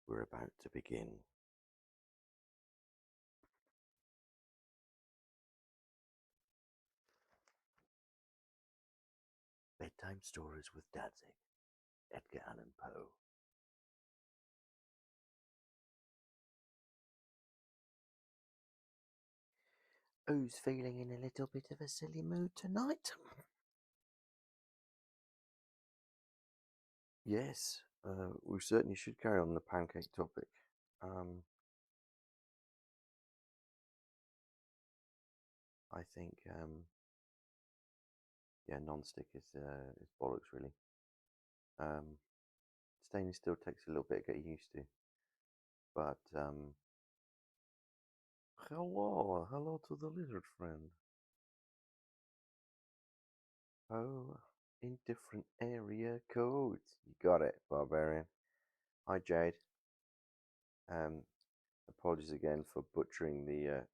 We're about to begin. Bedtime Stories with Dadzig, Edgar Allan Poe. Who's feeling in a little bit of a silly mood tonight? Yes, we certainly should carry on the pancake topic. I think, yeah, non-stick is bollocks really. Stainless steel takes a little bit to get used to, but hello to the lizard friend. Oh, in different area codes. You got it, barbarian. Hi, Jade. Um, Apologies again for butchering the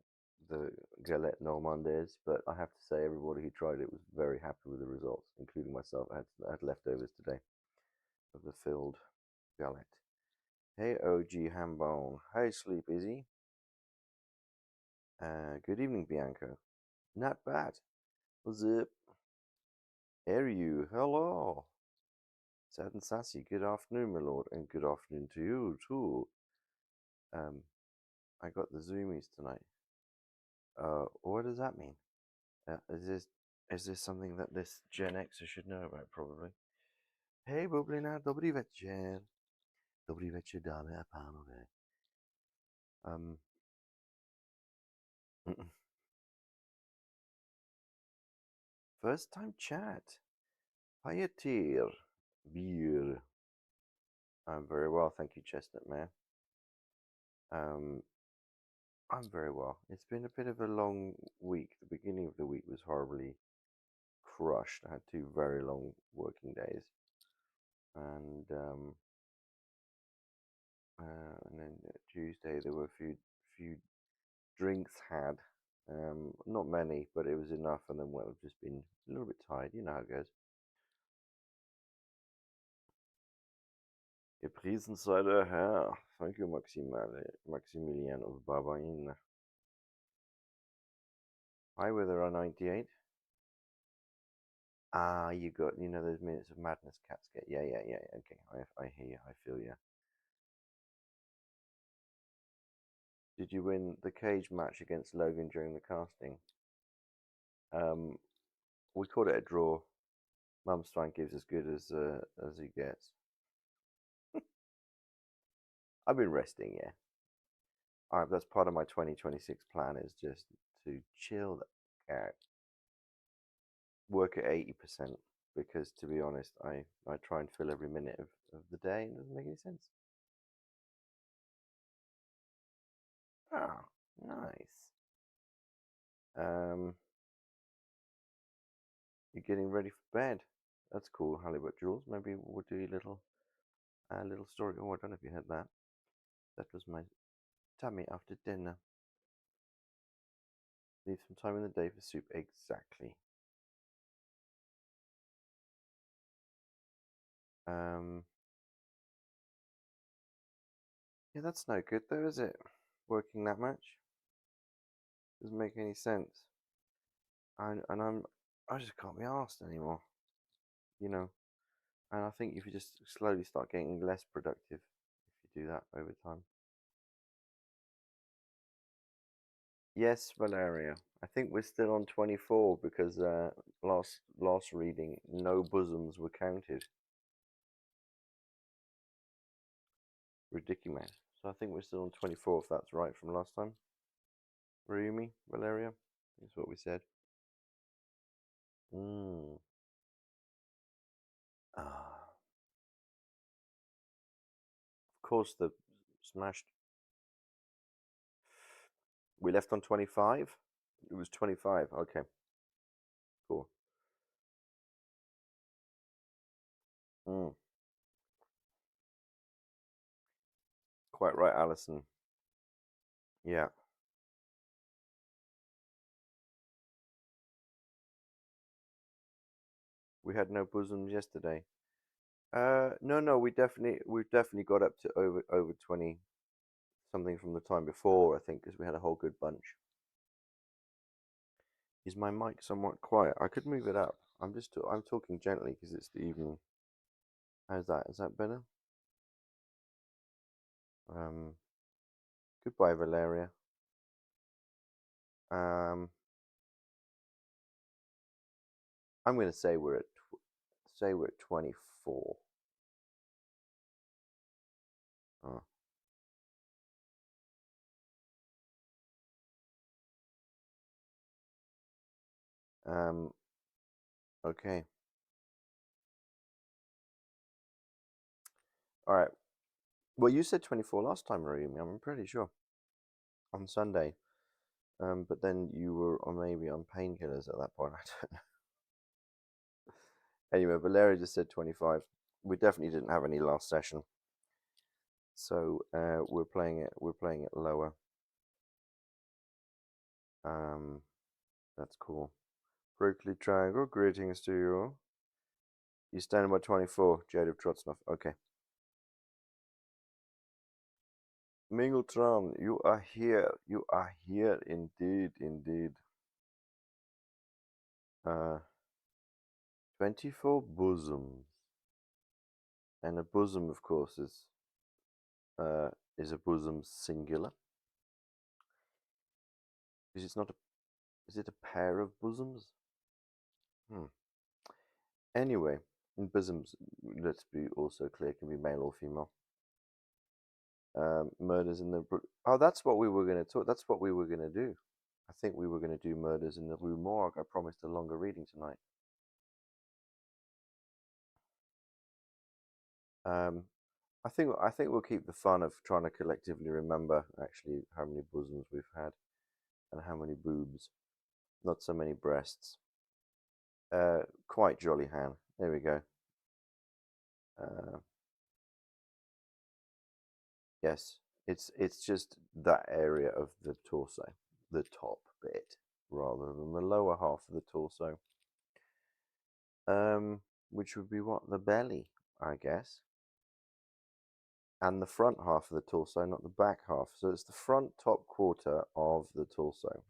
galette normandais, but I have to say everybody who tried it was very happy with the results, including myself. I had leftovers today of the filled galette. Hey, OG Hambone. Hey, Sleep Izzy. Good evening, Bianca. Not bad. What's up? Are you? Hello. Sad and Sassy. Good afternoon, my lord, and good afternoon to you too. I got the zoomies tonight. What does that mean? Is this something that this Gen Xer should know about? Probably. Hej bubblorna, dobry wieczór. Dobry wieczór, dámy a pánové. First time chat. Hiya, Tyr. Beer. I'm very well, thank you, Chestnut Man. I'm very well. It's been a bit of a long week. The beginning of the week was horribly crushed. I had 2 very long working days, and then Tuesday there were a few drinks had. Not many, but it was enough, and then I've just been a little bit tired. You know how it goes. Gepriesen sei der Herr. Thank you, Maximilian of Barbain. Hi, Wither on 98. Ah, you know those minutes of madness cats get. Yeah. Okay, I hear you. I feel you. Did you win the cage match against Logan during the casting? We called it a draw. Mum's Swank gives as good as he gets. I've been resting, yeah. All right, that's part of my 2026 plan is just to chill the cat, work at 80% because to be honest, I try and fill every minute of the day and it doesn't make any sense. Oh, nice. You're getting ready for bed. That's cool, Halibut Jules. Maybe we'll do a little story. Oh, I don't know if you heard that. That was my tummy after dinner. Leave some time in the day for soup. Exactly. Yeah, that's no good though, is it? Working that much doesn't make any sense. I just can't be asked anymore, you know. And I think if you just slowly start getting less productive, if you do that over time. Yes, Valeria. I think we're still on 24 because last reading, no bosoms were counted. Ridiculous. So I think we're still on 24 if that's right from last time. Ryumi, Valeria, is what we said. Ah, of course the smashed. We left on 25. It was 25. Okay, cool. Mm. Quite right, Alison. Yeah. We had no bosoms yesterday. No, we've definitely got up to over 20 something from the time before, I think, because we had a whole good bunch. Is my mic somewhat quiet? I could move it up. I'm talking gently because it's the evening. How's that? Is that better? Um, Goodbye, Valeria. Um, I'm going to say we're at 24. Oh, um, okay. All right. Well, you said 24 last time, Rumi. I'm pretty sure on Sunday. But then you were maybe on painkillers at that point. I don't know. Anyway, Valeria just said 25. We definitely didn't have any last session, so we're playing it. We're playing it lower. Um, that's cool. Prickly Triangle, greetings to you. You standing by 24, Jade of Trotsnov. Okay. Mingletron, you are here. You are here indeed, indeed. 24 bosoms. And a bosom, of course, is a bosom singular. Because it's not a. Is it a pair of bosoms? Hmm. Anyway, bosoms, let's be also clear, can be male or female. Murders in the. Oh, that's what we were going to talk. That's what we were going to do. I think we were going to do Murders in the Rue Morgue. I promised a longer reading tonight. Um, I think we'll keep the fun of trying to collectively remember actually how many bosoms we've had and how many boobs. Not so many breasts. Quite jolly Han. There we go. Uh, yes, it's just that area of the torso, the top bit, rather than the lower half of the torso. Which would be what? The belly, I guess. And the front half of the torso, not the back half. So it's the front top quarter of the torso.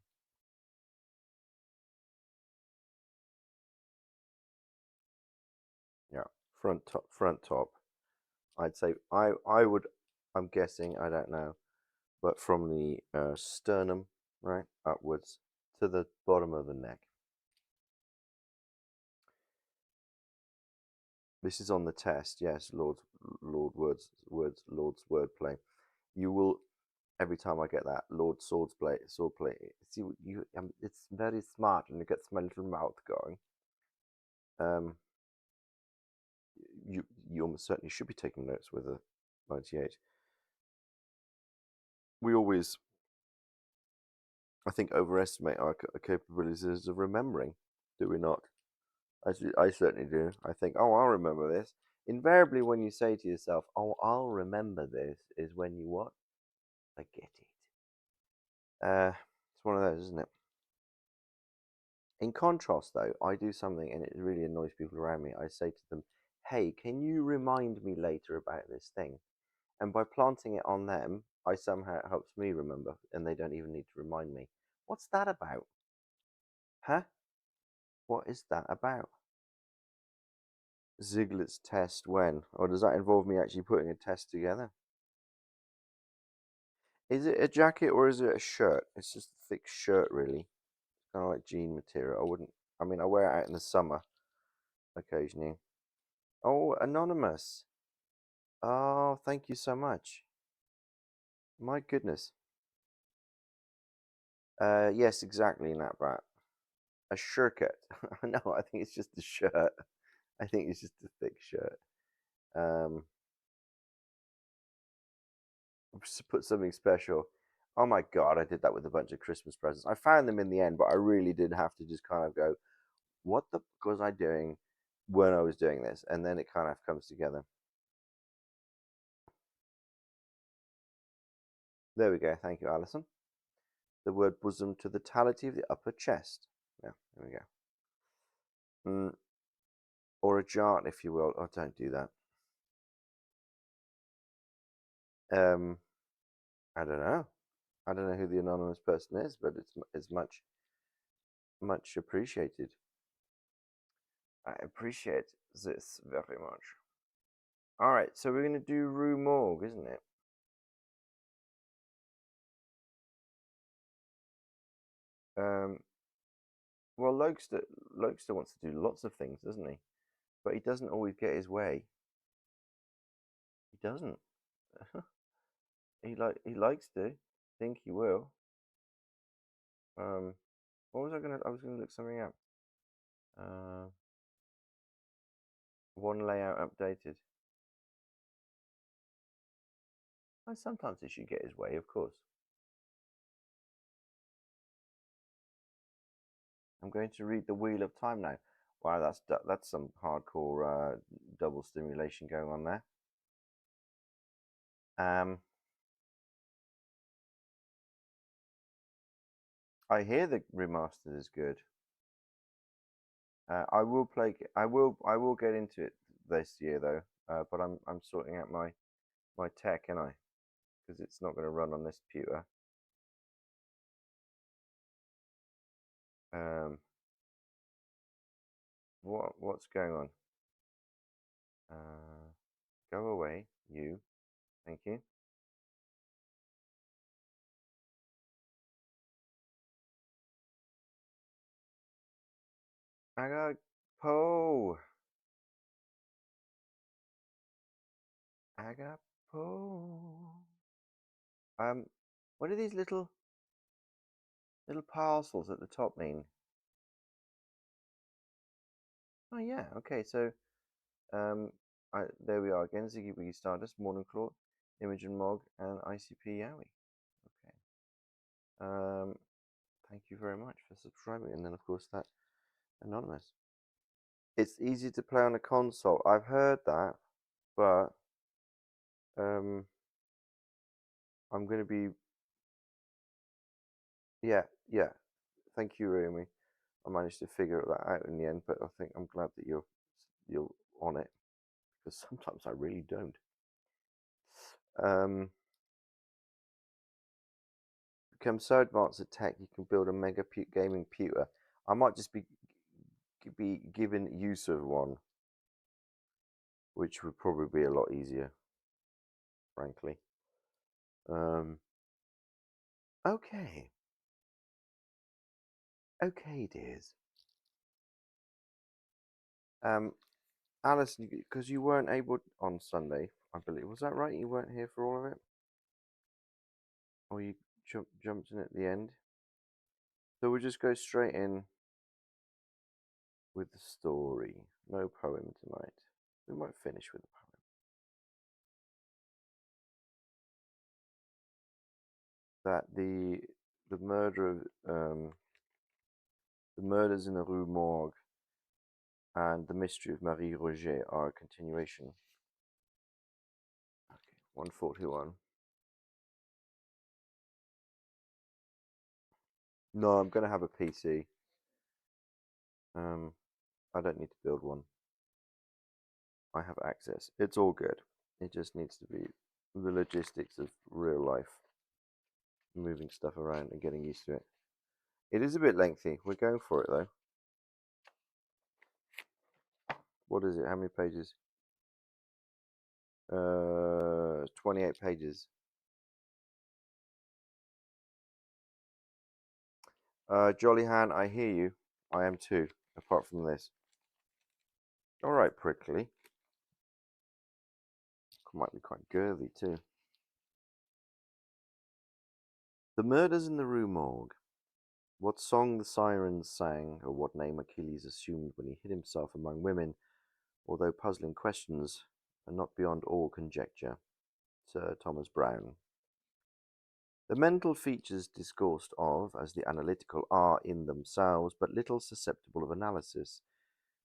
Yeah, front top. I'd say I would. I'm guessing. I don't know, but from the sternum right upwards to the bottom of the neck. This is on the test. Yes, Lord's wordplay. You will every time I get that swordplay. See, it's very smart, and it gets my little mouth going. Um, you almost certainly should be taking notes with a 98. We always, I think, overestimate our capabilities of remembering, do we not? I certainly do. I think, oh, I'll remember this. Invariably, when you say to yourself, oh, I'll remember this, is when you what? Forget it. It's one of those, isn't it? In contrast, though, I do something and it really annoys people around me. I say to them, hey, can you remind me later about this thing? And by planting it on them, I somehow it helps me remember, and they don't even need to remind me. What's that about? Huh? What is that about? Ziglert's test when? Or does that involve me actually putting a test together? Is it a jacket or is it a shirt? It's just a thick shirt, really. It's kind of like jean material. I mean, I wear it out in the summer occasionally. Oh, anonymous. Oh, thank you so much. My goodness. Yes, exactly, Natbat. A shirket. No, I think it's just a shirt. I think it's just a thick shirt. Um, put something special. Oh my God, I did that with a bunch of Christmas presents. I found them in the end, but I really did have to just kind of go, what the fuck was I doing when I was doing this? And then it kind of comes together. There we go. Thank you, Alison. The word bosom to the totality of the upper chest. Yeah, there we go. Or a jart, if you will. Oh, don't do that. Um, I don't know. I don't know who the anonymous person is, but it's much appreciated. I appreciate this very much. All right, so we're gonna do Rue Morgue, isn't it? Um, well, Lokester wants to do lots of things, doesn't he? But he doesn't always get his way. He doesn't. He likes to. Think he will. What was I gonna? I was gonna look something up. Uh, one layout updated. Well, sometimes he should get his way, of course. I'm going to read the Wheel of Time now. Wow, that's some hardcore double stimulation going on there. I hear the remastered is good. I will play. I will get into it this year though. But I'm sorting out my tech, and I because it's not going to run on this computer. Um, what's going on? Go away, you. Thank you. Agapo. Agapo. What do these little parcels at the top mean? Oh yeah. Okay. So there we are again. Ziggy Wiggy Stardust, Morning Claw, Imogen Mog, and ICP Yowie. Okay. Thank you very much for subscribing, and then of course that anonymous. It's easy to play on a console. I've heard that, but I'm gonna be yeah. Thank you, Rumi. I managed to figure that out in the end, but I think I'm glad that you're on it because sometimes I really don't. Become so advanced at tech, you can build a mega gaming pewter. I might just be given use of one, which would probably be a lot easier, frankly. Okay, okay, dears. Alice, because you weren't able on Sunday, I believe. Was that right? You weren't here for all of it, or you jumped in at the end. So we'll just go straight in with the story. No poem tonight. We might finish with a poem. That the murder of the murders in the Rue Morgue and the mystery of Marie Roget are a continuation. Okay, 141. No, I'm gonna have a PC. I don't need to build one. I have access. It's all good. It just needs to be the logistics of real life, moving stuff around and getting used to it. It is a bit lengthy. We're going for it though. What is it? How many pages? 28 pages. Jollyhan, I hear you. I am too, apart from this. Alright, Prickly. Might be quite girthy too. The murders in the Rue Morgue. What song the sirens sang, or what name Achilles assumed when he hid himself among women, although puzzling questions are not beyond all conjecture. Sir Thomas Browne. The mental features discoursed of as the analytical are in themselves but little susceptible of analysis.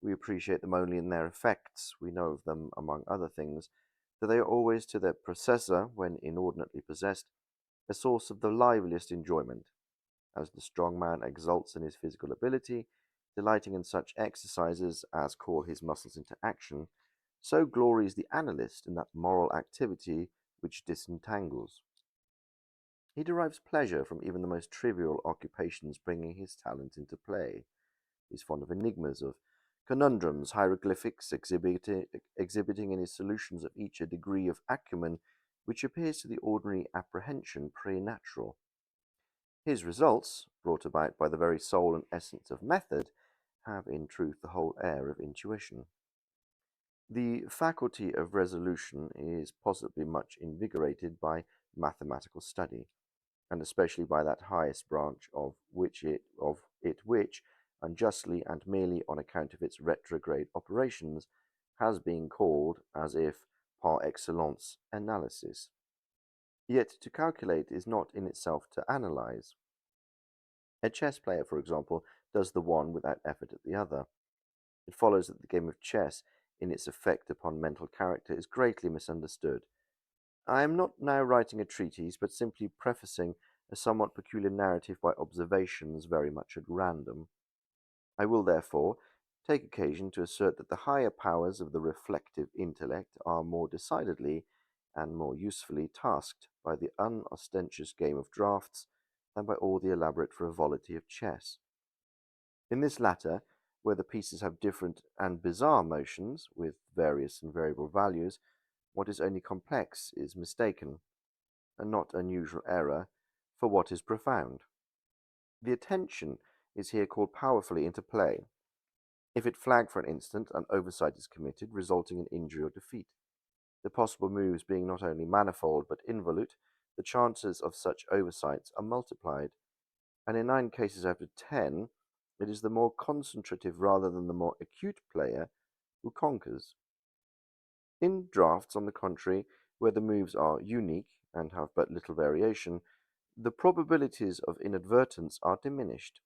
We appreciate them only in their effects. We know of them, among other things, that they are always to their possessor, when inordinately possessed, a source of the liveliest enjoyment, as the strong man exults in his physical ability, delighting in such exercises as call his muscles into action, so glories the analyst in that moral activity which disentangles. He derives pleasure from even the most trivial occupations bringing his talent into play. He's fond of enigmas, of conundrums, hieroglyphics, exhibiting in his solutions of each a degree of acumen which appears to the ordinary apprehension preternatural. His results, brought about by the very soul and essence of method, have in truth the whole air of intuition. The faculty of resolution is possibly much invigorated by mathematical study, and especially by that highest branch of it which, unjustly and merely on account of its retrograde operations, has been called, as if par excellence, analysis. Yet to calculate is not in itself to analyze. A chess player, for example, does the one without effort at the other. It follows that the game of chess, in its effect upon mental character, is greatly misunderstood. I am not now writing a treatise, but simply prefacing a somewhat peculiar narrative by observations very much at random. I will, therefore, take occasion to assert that the higher powers of the reflective intellect are more decidedly and more usefully tasked by the unostentatious game of draughts than by all the elaborate frivolity of chess. In this latter, where the pieces have different and bizarre motions, with various and variable values, what is only complex is mistaken, and not unusual error, for what is profound. The attention is here called powerfully into play. If it flag for an instant, an oversight is committed, resulting in injury or defeat. The possible moves being not only manifold but involute, the chances of such oversights are multiplied, and in 9 cases out of 10, it is the more concentrative rather than the more acute player who conquers. In drafts, on the contrary, where the moves are unique and have but little variation, the probabilities of inadvertence are diminished,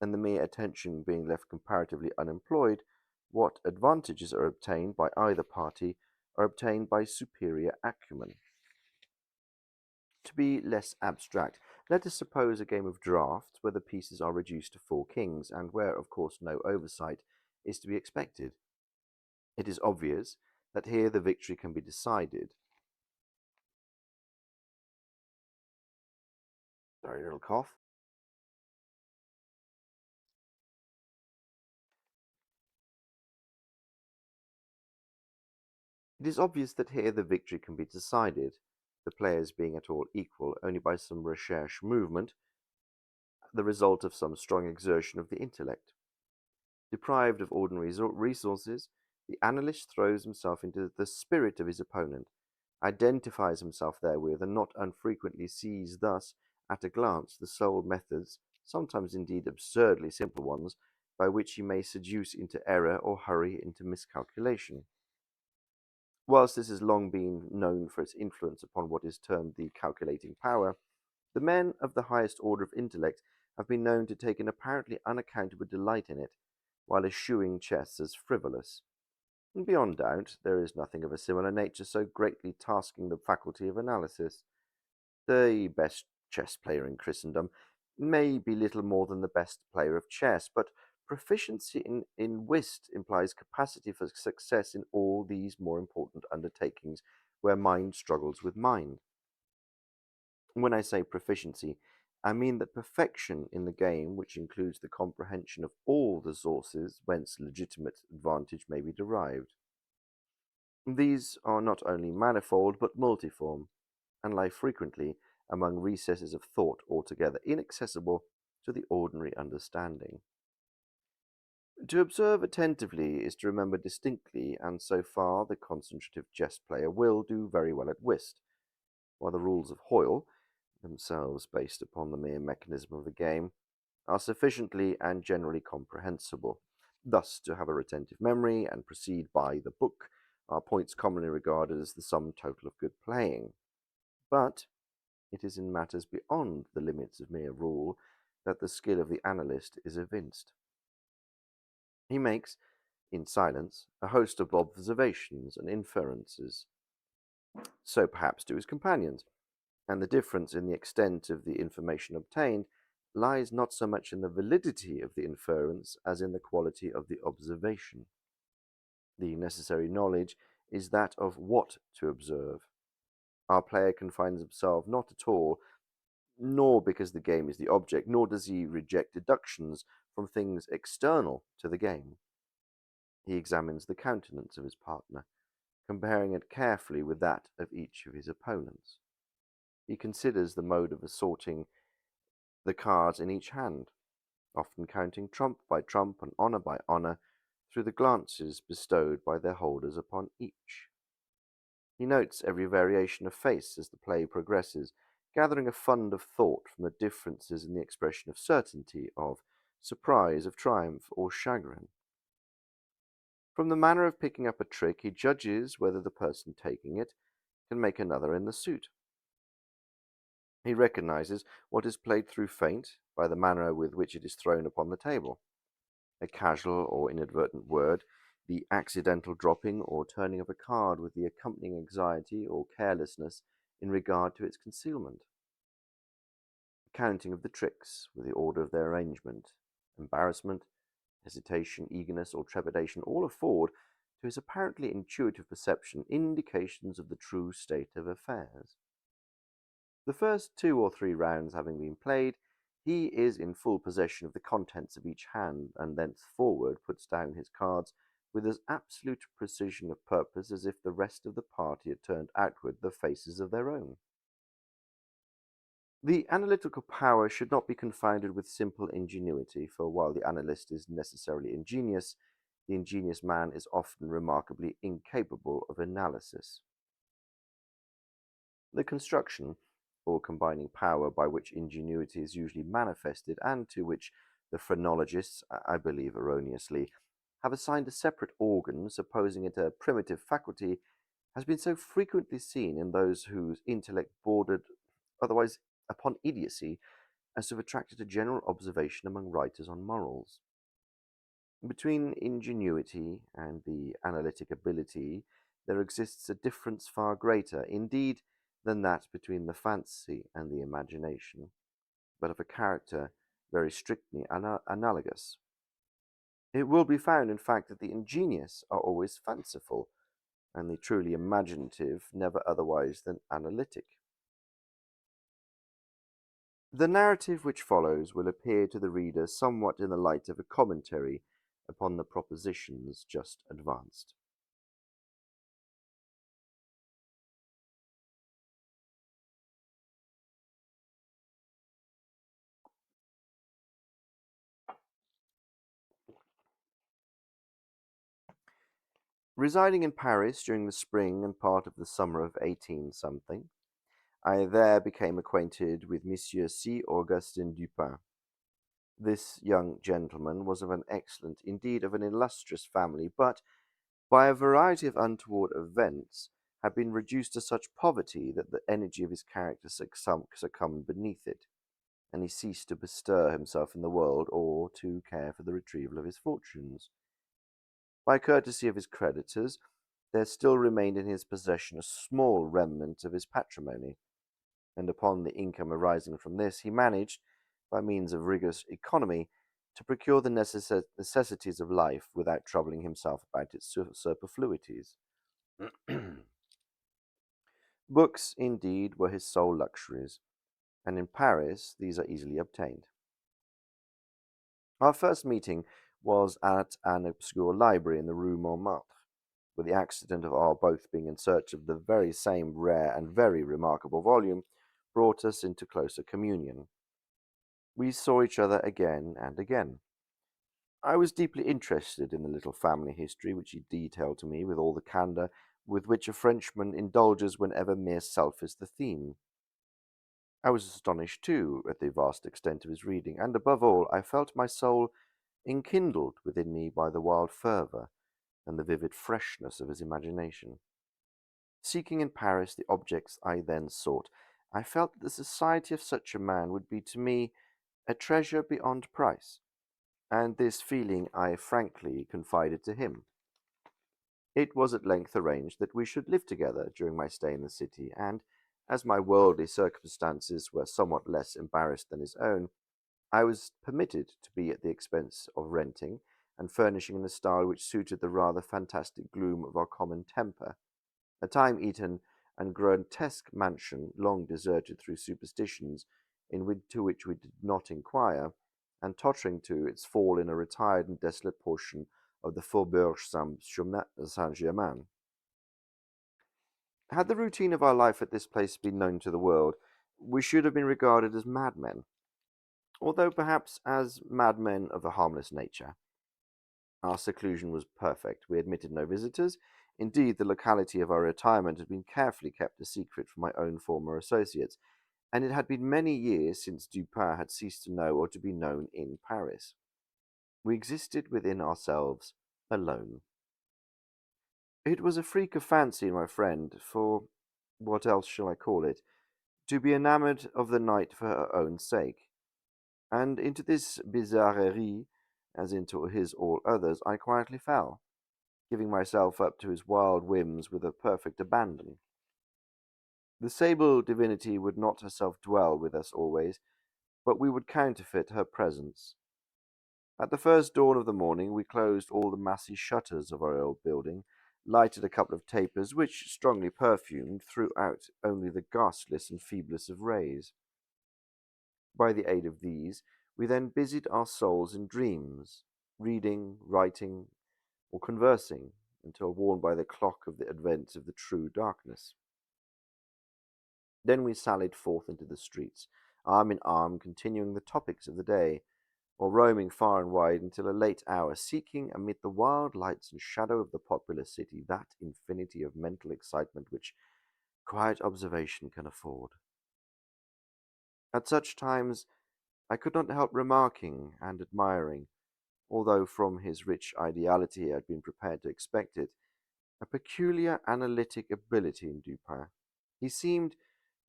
and the mere attention being left comparatively unemployed, what advantages are obtained by either party are obtained by superior acumen. To be less abstract, let us suppose a game of draughts where the pieces are reduced to 4 kings, and where, of course, no oversight is to be expected. It is obvious that here the victory can be decided. Sorry, little cough. It is obvious that here the victory can be decided, the players being at all equal only by some recherche movement, the result of some strong exertion of the intellect. Deprived of ordinary resources, the analyst throws himself into the spirit of his opponent, identifies himself therewith, and not unfrequently sees thus, at a glance, the sole methods, sometimes indeed absurdly simple ones, by which he may seduce into error or hurry into miscalculation. Whilst this has long been known for its influence upon what is termed the calculating power, the men of the highest order of intellect have been known to take an apparently unaccountable delight in it, while eschewing chess as frivolous. And beyond doubt, there is nothing of a similar nature so greatly tasking the faculty of analysis. The best chess player in Christendom may be little more than the best player of chess, but proficiency in whist implies capacity for success in all these more important undertakings where mind struggles with mind. When I say proficiency, I mean that perfection in the game which includes the comprehension of all the sources whence legitimate advantage may be derived. These are not only manifold but multiform, and lie frequently among recesses of thought altogether inaccessible to the ordinary understanding. To observe attentively is to remember distinctly, and so far the concentrative chess player will do very well at whist, while the rules of Hoyle, themselves based upon the mere mechanism of the game, are sufficiently and generally comprehensible. Thus, to have a retentive memory and proceed by the book are points commonly regarded as the sum total of good playing. But it is in matters beyond the limits of mere rule that the skill of the analyst is evinced. He makes, in silence, a host of observations and inferences. So perhaps do his companions, and the difference in the extent of the information obtained lies not so much in the validity of the inference as in the quality of the observation. The necessary knowledge is that of what to observe. Our player confines himself not at all, nor because the game is the object, nor does he reject deductions from things external to the game. He examines the countenance of his partner, comparing it carefully with that of each of his opponents. He considers the mode of assorting the cards in each hand, often counting trump by trump and honour by honour through the glances bestowed by their holders upon each. He notes every variation of face as the play progresses, gathering a fund of thought from the differences in the expression of certainty, of surprise, of triumph, or chagrin. From the manner of picking up a trick, he judges whether the person taking it can make another in the suit. He recognizes what is played through feint by the manner with which it is thrown upon the table. A casual or inadvertent word, the accidental dropping or turning of a card with the accompanying anxiety or carelessness in regard to its concealment. Counting of the tricks with the order of their arrangement, embarrassment, hesitation, eagerness, or trepidation all afford, to his apparently intuitive perception, indications of the true state of affairs. The first 2 or 3 rounds having been played, he is in full possession of the contents of each hand, and thenceforward puts down his cards with as absolute precision of purpose as if the rest of the party had turned outward the faces of their own. The analytical power should not be confounded with simple ingenuity, for while the analyst is necessarily ingenious, the ingenious man is often remarkably incapable of analysis. The construction, or combining power by which ingenuity is usually manifested, and to which the phrenologists, I believe erroneously, have assigned a separate organ, supposing it a primitive faculty, has been so frequently seen in those whose intellect bordered otherwise upon idiocy as to have attracted a general observation among writers on morals. Between ingenuity and the analytic ability there exists a difference far greater, indeed, than that between the fancy and the imagination, but of a character very strictly analogous. It will be found, in fact, that the ingenious are always fanciful, and the truly imaginative never otherwise than analytic. The narrative which follows will appear to the reader somewhat in the light of a commentary upon the propositions just advanced. Residing in Paris during the spring and part of the summer of 18 something, I there became acquainted with Monsieur C. Augustin Dupin. This young gentleman was of an excellent, indeed of an illustrious family, but, by a variety of untoward events, had been reduced to such poverty that the energy of his character succumbed beneath it, and he ceased to bestir himself in the world or to care for the retrieval of his fortunes. By courtesy of his creditors, there still remained in his possession a small remnant of his patrimony, and upon the income arising from this he managed, by means of rigorous economy, to procure the necessities of life without troubling himself about its superfluities. Books, indeed, were his sole luxuries, and in Paris these are easily obtained. Our first meeting was at an obscure library in the Rue Montmartre, where the accident of our both being in search of the very same rare and very remarkable volume brought us into closer communion. We saw each other again and again. I was deeply interested in the little family history which he detailed to me with all the candour with which a Frenchman indulges whenever mere self is the theme. I was astonished, too, at the vast extent of his reading, and above all, I felt my soul enkindled within me by the wild fervour and the vivid freshness of his imagination. Seeking in Paris the objects I then sought, I felt that the society of such a man would be to me a treasure beyond price, and this feeling I frankly confided to him. It was at length arranged that we should live together during my stay in the city, and, as my worldly circumstances were somewhat less embarrassed than his own, I was permitted to be at the expense of renting and furnishing in a style which suited the rather fantastic gloom of our common temper, a time-eaten and grotesque mansion, long deserted through superstitions into which we did not inquire, and tottering to its fall in a retired and desolate portion of the Faubourg Saint-Germain. Had the routine of our life at this place been known to the world, we should have been regarded as madmen, although perhaps as madmen of a harmless nature. Our seclusion was perfect. We admitted no visitors. Indeed, the locality of our retirement had been carefully kept a secret from my own former associates, and it had been many years since Dupin had ceased to know or to be known in Paris. We existed within ourselves, alone. It was a freak of fancy in my friend, for what else shall I call it, to be enamoured of the night for her own sake. And into this bizarrerie, as into his all others, I quietly fell, giving myself up to his wild whims with a perfect abandon. The sable divinity would not herself dwell with us always, but we would counterfeit her presence. At the first dawn of the morning, we closed all the massy shutters of our old building, lighted a couple of tapers, which, strongly perfumed, threw out only the ghastliest and feeblest of rays. By the aid of these, we then busied our souls in dreams, reading, writing, or conversing, until warned by the clock of the advent of the true darkness. Then we sallied forth into the streets, arm in arm, continuing the topics of the day, or roaming far and wide until a late hour, seeking amid the wild lights and shadow of the populous city that infinity of mental excitement which quiet observation can afford. At such times I could not help remarking and admiring, although from his rich ideality I had been prepared to expect it, a peculiar analytic ability in Dupin. He seemed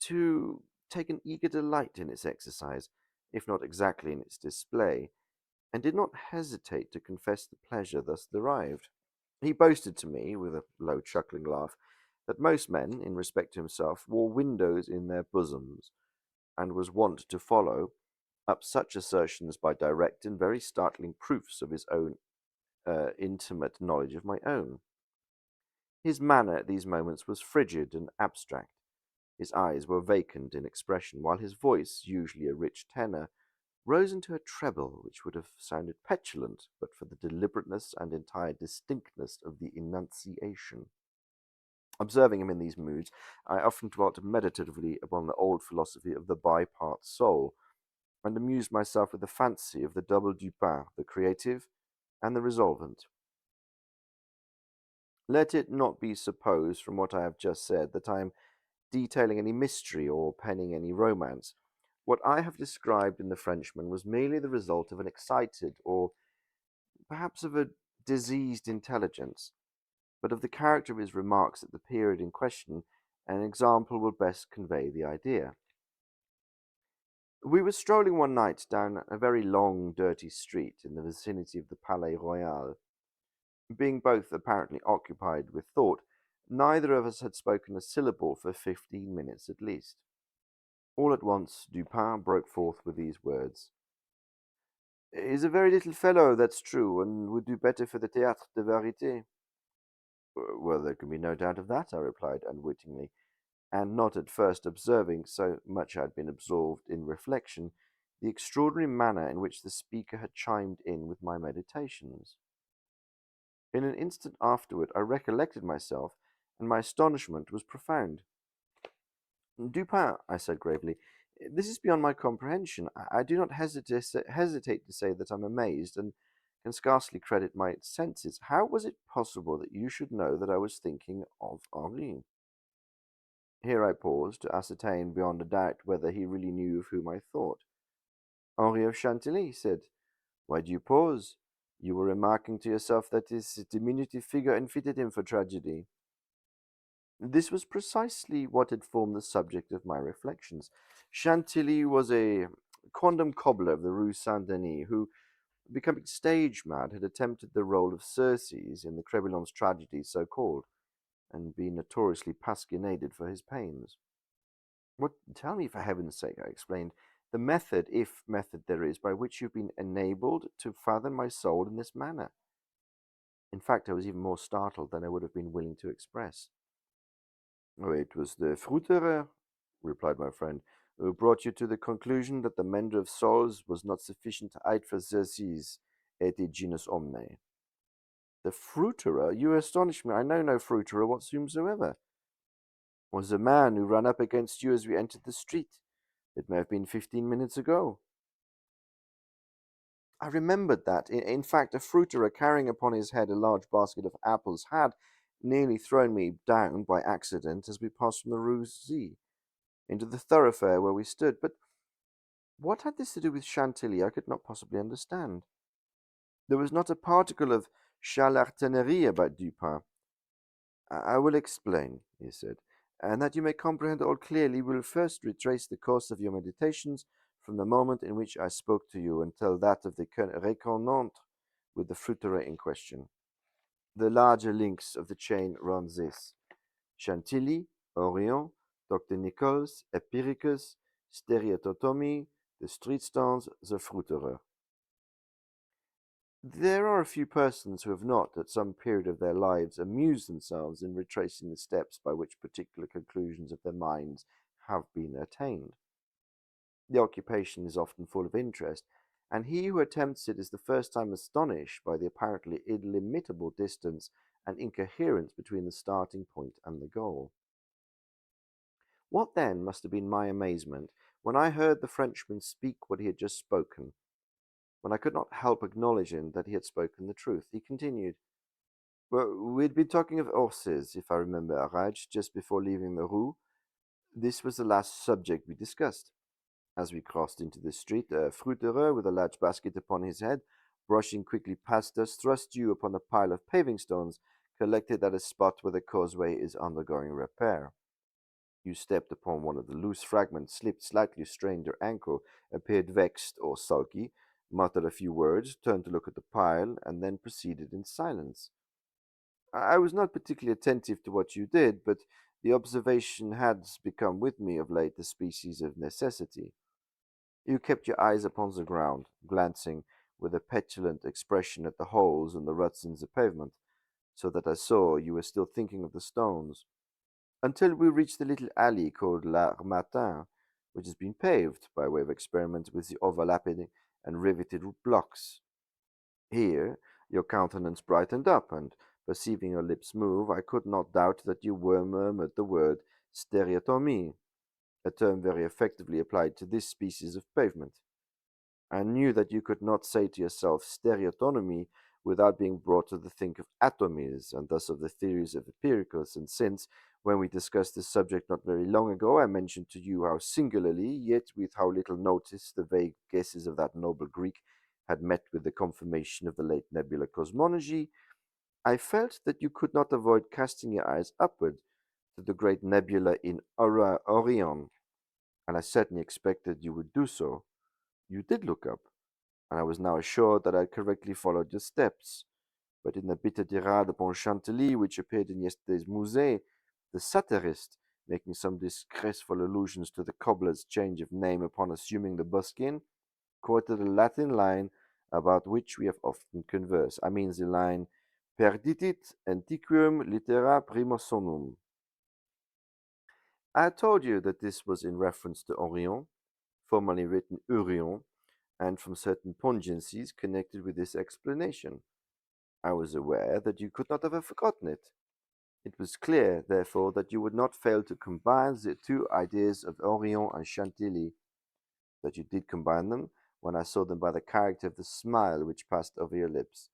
to take an eager delight in its exercise, if not exactly in its display, and did not hesitate to confess the pleasure thus derived. He boasted to me, with a low chuckling laugh, that most men, in respect to himself, wore windows in their bosoms, and was wont to follow up such assertions by direct and very startling proofs of his own intimate knowledge of my own. His manner at these moments was frigid and abstract. His eyes were vacant in expression, while his voice, usually a rich tenor, rose into a treble which would have sounded petulant but for the deliberateness and entire distinctness of the enunciation. Observing him in these moods, I often dwelt meditatively upon the old philosophy of the bipart soul, and amused myself with the fancy of the double Dupin, the creative and the resolvent. Let it not be supposed from what I have just said that I am detailing any mystery or penning any romance. What I have described in the Frenchman was merely the result of an excited, or perhaps of a diseased intelligence, but of the character of his remarks at the period in question, an example will best convey the idea. We were strolling one night down a very long, dirty street in the vicinity of the Palais Royal. Being both apparently occupied with thought, neither of us had spoken a syllable for 15 minutes at least. All at once, Dupin broke forth with these words: "He's a very little fellow, that's true, and would do better for the Théâtre de Variété." "Well, there can be no doubt of that," I replied unwittingly, and not at first observing, so much I had been absorbed in reflection, the extraordinary manner in which the speaker had chimed in with my meditations. In an instant afterward I recollected myself, and my astonishment was profound. "Dupin," I said gravely, "this is beyond my comprehension. I do not hesitate to say that I'm amazed, and can scarcely credit my senses. How was it possible that you should know that I was thinking of Henri?" Here I paused to ascertain beyond a doubt whether he really knew of whom I thought. "Henri of Chantilly," he said. "Why do you pause? You were remarking to yourself that his diminutive figure unfitted him for tragedy." This was precisely what had formed the subject of my reflections. Chantilly was a quondam cobbler of the Rue Saint Denis, who, becoming stage mad, had attempted the role of Circes in the Crebillon's tragedy so called, and been notoriously pasquinaded for his pains. "What, tell me, for heaven's sake," I explained, "the method, if method there is, by which you've been enabled to fathom my soul in this manner." In fact, I was even more startled than I would have been willing to express. Oh, it was the fruiterer, replied my friend, who brought you to the conclusion that the mender of souls was not sufficient to hide for Xerxes et genus omne. The fruiterer? You astonish me. I know no fruiterer whatsoever. Was a man who ran up against you as we entered the street. It may have been 15 minutes ago. I remembered that. In fact, a fruiterer carrying upon his head a large basket of apples had nearly thrown me down by accident as we passed from the Rue Z into the thoroughfare where we stood. But what had this to do with Chantilly? I could not possibly understand. There was not a particle of charlatanerie about Dupin. I will explain, he said, and that you may comprehend all clearly, we will first retrace the course of your meditations from the moment in which I spoke to you until that of the rencontre with the fruiterer in question. The larger links of the chain run this: Chantilly, Orient, Dr. Nichols, Epiricus, Stereototomy, the street stands, the fruiterer. There are a few persons who have not, at some period of their lives, amused themselves in retracing the steps by which particular conclusions of their minds have been attained. The occupation is often full of interest, and he who attempts it is the first time astonished by the apparently illimitable distance and incoherence between the starting point and the goal. What then must have been my amazement when I heard the Frenchman speak what he had just spoken, when I could not help acknowledging that he had spoken the truth. He continued, "Well, we'd been talking of horses, if I remember aright, just before leaving the Rue. This was the last subject we discussed. As we crossed into the street, a fruiterer with a large basket upon his head, brushing quickly past us, thrust you upon a pile of paving stones collected at a spot where the causeway is undergoing repair. You stepped upon one of the loose fragments, slipped slightly, strained your ankle, appeared vexed or sulky, muttered a few words, turned to look at the pile, and then proceeded in silence. I was not particularly attentive to what you did, but the observation had become with me of late a species of necessity. You kept your eyes upon the ground, glancing with a petulant expression at the holes and the ruts in the pavement, so that I saw you were still thinking of the stones, until we reached the little alley called La Matin, which has been paved by way of experiment with the overlapping and riveted blocks. Here your countenance brightened up, and perceiving your lips move, I could not doubt that you were murmured the word stereotomie, a term very effectively applied to this species of pavement. I knew that you could not say to yourself stereotonomy without being brought to the think of atomies, and thus of the theories of Epicurus, and since, when we discussed this subject not very long ago, I mentioned to you how singularly, yet with how little notice, the vague guesses of that noble Greek had met with the confirmation of the late nebular cosmology, I felt that you could not avoid casting your eyes upward to the great nebula in Orion, and I certainly expected you would do so. You did look up, and I was now assured that I had correctly followed your steps. But in the Bitter tirade upon Chantilly, which appeared in yesterday's Musée, the satirist, making some disgraceful allusions to the cobbler's change of name upon assuming the buskin, quoted a Latin line about which we have often conversed. I mean the line, Perditit antiquum litera prima sonum. I told you that this was in reference to Orion, formerly written Urion, and from certain pungencies connected with this explanation. I was aware that you could not have forgotten it. It was clear, therefore, that you would not fail to combine the two ideas of Orion and Chantilly. That you did combine them when I saw them by the character of the smile which passed over your lips.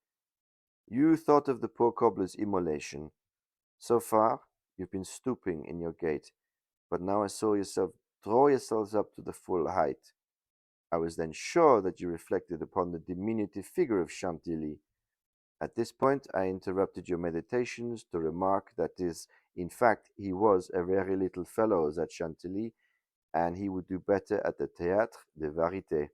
You thought of the poor cobbler's immolation. So far, you've been stooping in your gait, but now I saw yourself draw yourselves up to the full height. I was then sure that you reflected upon the diminutive figure of Chantilly. At this point, I interrupted your meditations to remark that in fact, he was a very little fellow, that Chantilly, and he would do better at the Théâtre des Variétés.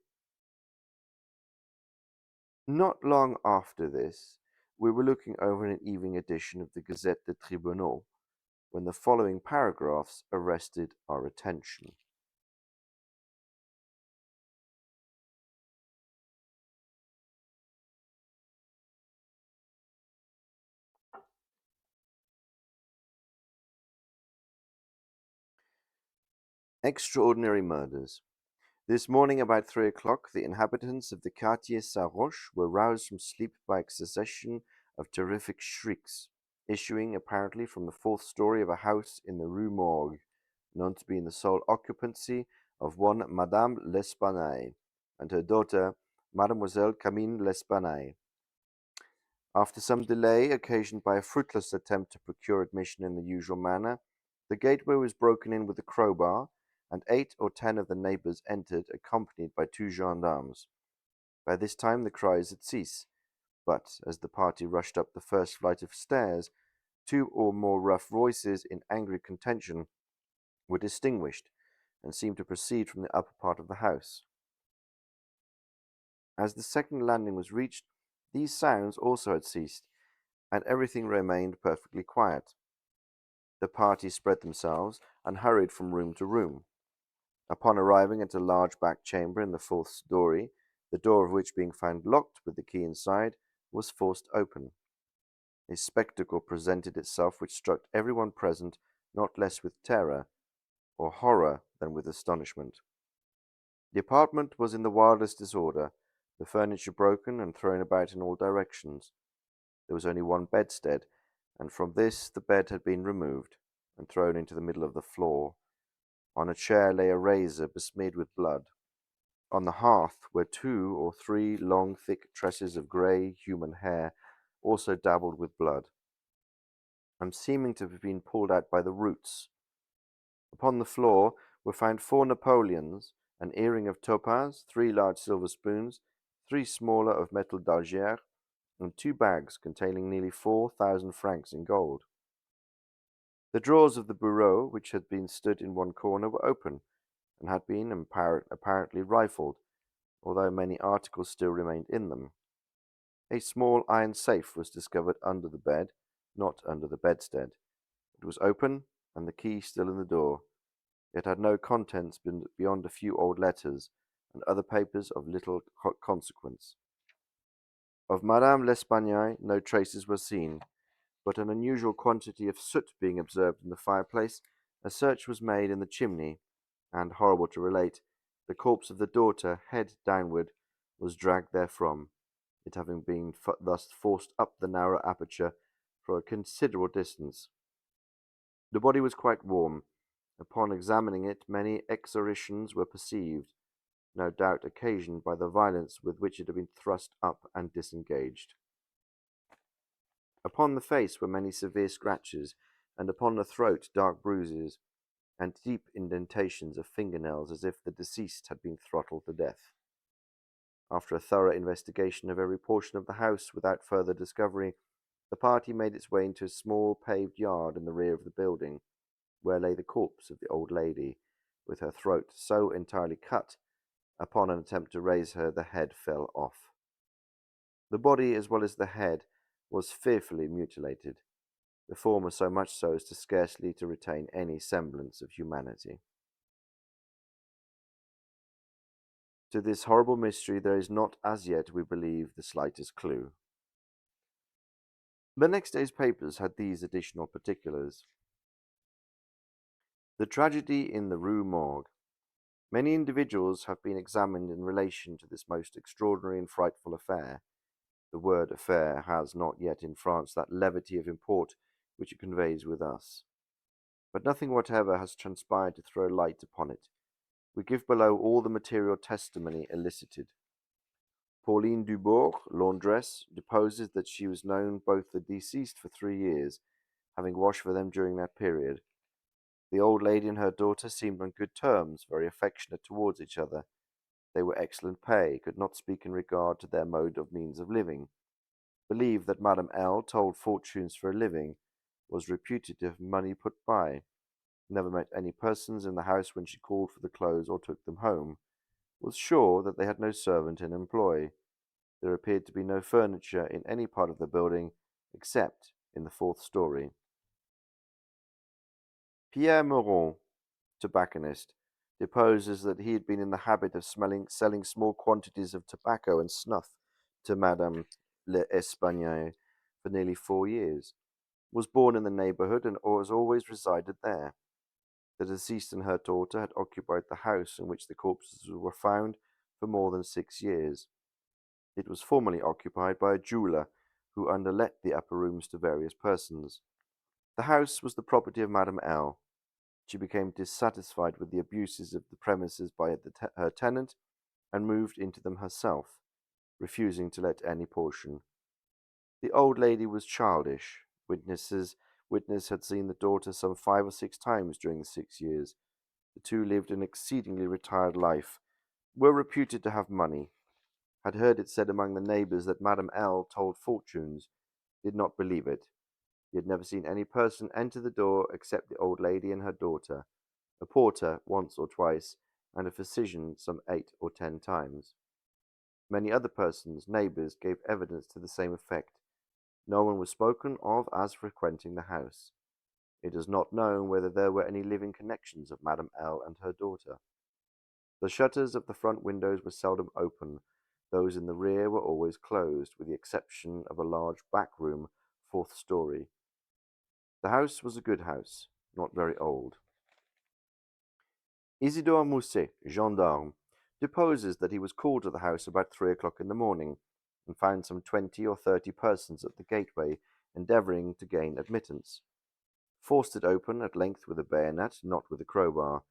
Not long after this, we were looking over an evening edition of the Gazette des Tribunaux when the following paragraphs arrested our attention. Extraordinary murders. This morning about 3 o'clock, the inhabitants of the Quartier Saint-Roch were roused from sleep by a succession of terrific shrieks, issuing apparently from the fourth story of a house in the Rue Morgue, known to be in the sole occupancy of one Madame L'Espanaye and her daughter, Mademoiselle Camille L'Espanaye. After some delay, occasioned by a fruitless attempt to procure admission in the usual manner, the gateway was broken in with a crowbar, and 8 or 10 of the neighbors entered, accompanied by 2 gendarmes. By this time the cries had ceased, but as the party rushed up the first flight of stairs, 2 or more rough voices in angry contention were distinguished, and seemed to proceed from the upper part of the house. As the second landing was reached, these sounds also had ceased, and everything remained perfectly quiet. The party spread themselves and hurried from room to room. Upon arriving at a large back chamber in the fourth story, the door of which being found locked with the key inside, was forced open. A spectacle presented itself which struck everyone present not less with terror or horror than with astonishment. The apartment was in the wildest disorder, the furniture broken and thrown about in all directions. There was only one bedstead, and from this the bed had been removed and thrown into the middle of the floor. On a chair lay a razor besmeared with blood. On the hearth were 2 or 3 long, thick tresses of grey human hair, also dabbled with blood, and seeming to have been pulled out by the roots. Upon the floor were found 4 Napoleons, an earring of topaz, 3 large silver spoons, 3 smaller of metal d'Alger, and 2 bags containing nearly 4,000 francs in gold. The drawers of the bureau, which had been stood in one corner, were open, and had been apparently rifled, although many articles still remained in them. A small iron safe was discovered under the bed, not under the bedstead. It was open, and the key still in the door. It had no contents beyond a few old letters, and other papers of little consequence. Of Madame L'Espanaye no traces were seen, but an unusual quantity of soot being observed in the fireplace, a search was made in the chimney, and, horrible to relate, the corpse of the daughter, head downward, was dragged therefrom, it having been thus forced up the narrow aperture for a considerable distance. The body was quite warm. Upon examining it, many excoriations were perceived, no doubt occasioned by the violence with which it had been thrust up and disengaged. Upon the face were many severe scratches, and upon the throat dark bruises, and deep indentations of fingernails, as if the deceased had been throttled to death. After a thorough investigation of every portion of the house, without further discovery, the party made its way into a small paved yard in the rear of the building, where lay the corpse of the old lady, with her throat so entirely cut, upon an attempt to raise her, the head fell off. The body, as well as the head, was fearfully mutilated, the former so much so as to scarcely to retain any semblance of humanity. To this horrible mystery there is not as yet, we believe, the slightest clue. The next day's papers had these additional particulars. The tragedy in the Rue Morgue. Many individuals have been examined in relation to this most extraordinary and frightful affair. The word affair has not yet in France that levity of import which it conveys with us. But nothing whatever has transpired to throw light upon it. We give below all the material testimony elicited. Pauline Dubourg, laundress, deposes that she was known both the deceased for 3 years, having washed for them during that period. The old lady and her daughter seemed on good terms, very affectionate towards each other. They were excellent pay, could not speak in regard to their mode of means of living. Believed that Madame L. told fortunes for a living, was reputed to have money put by, never met any persons in the house when she called for the clothes or took them home, was sure that they had no servant in employ. There appeared to be no furniture in any part of the building, except in the fourth story. Pierre Moreau, tobacconist, deposes that he had been in the habit of selling small quantities of tobacco and snuff to Madame L'Espanaye for nearly 4 years, was born in the neighbourhood, and has always resided there. The deceased and her daughter had occupied the house in which the corpses were found for more than 6 years. It was formerly occupied by a jeweller who underlet the upper rooms to various persons. The house was the property of Madame L. She became dissatisfied with the abuses of the premises by her tenant and moved into them herself, refusing to let any portion. The old lady was childish. Witness had seen the daughter some 5 or 6 times during the 6 years. The two lived an exceedingly retired life, were reputed to have money, had heard it said among the neighbours that Madame L. told fortunes, did not believe it. He had never seen any person enter the door except the old lady and her daughter, a porter once or twice, and a physician some 8 or 10 times. Many other persons, neighbours, gave evidence to the same effect. No one was spoken of as frequenting the house. It is not known whether there were any living connections of Madame L. and her daughter. The shutters of the front windows were seldom open. Those in the rear were always closed, with the exception of a large back room, 4th story. The house was a good house, not very old. Isidore Mousset, gendarme, deposes that he was called to the house about 3 o'clock in the morning, and found some 20 or 30 persons at the gateway, endeavouring to gain admittance. Forced it open at length with a bayonet, not with a crowbar.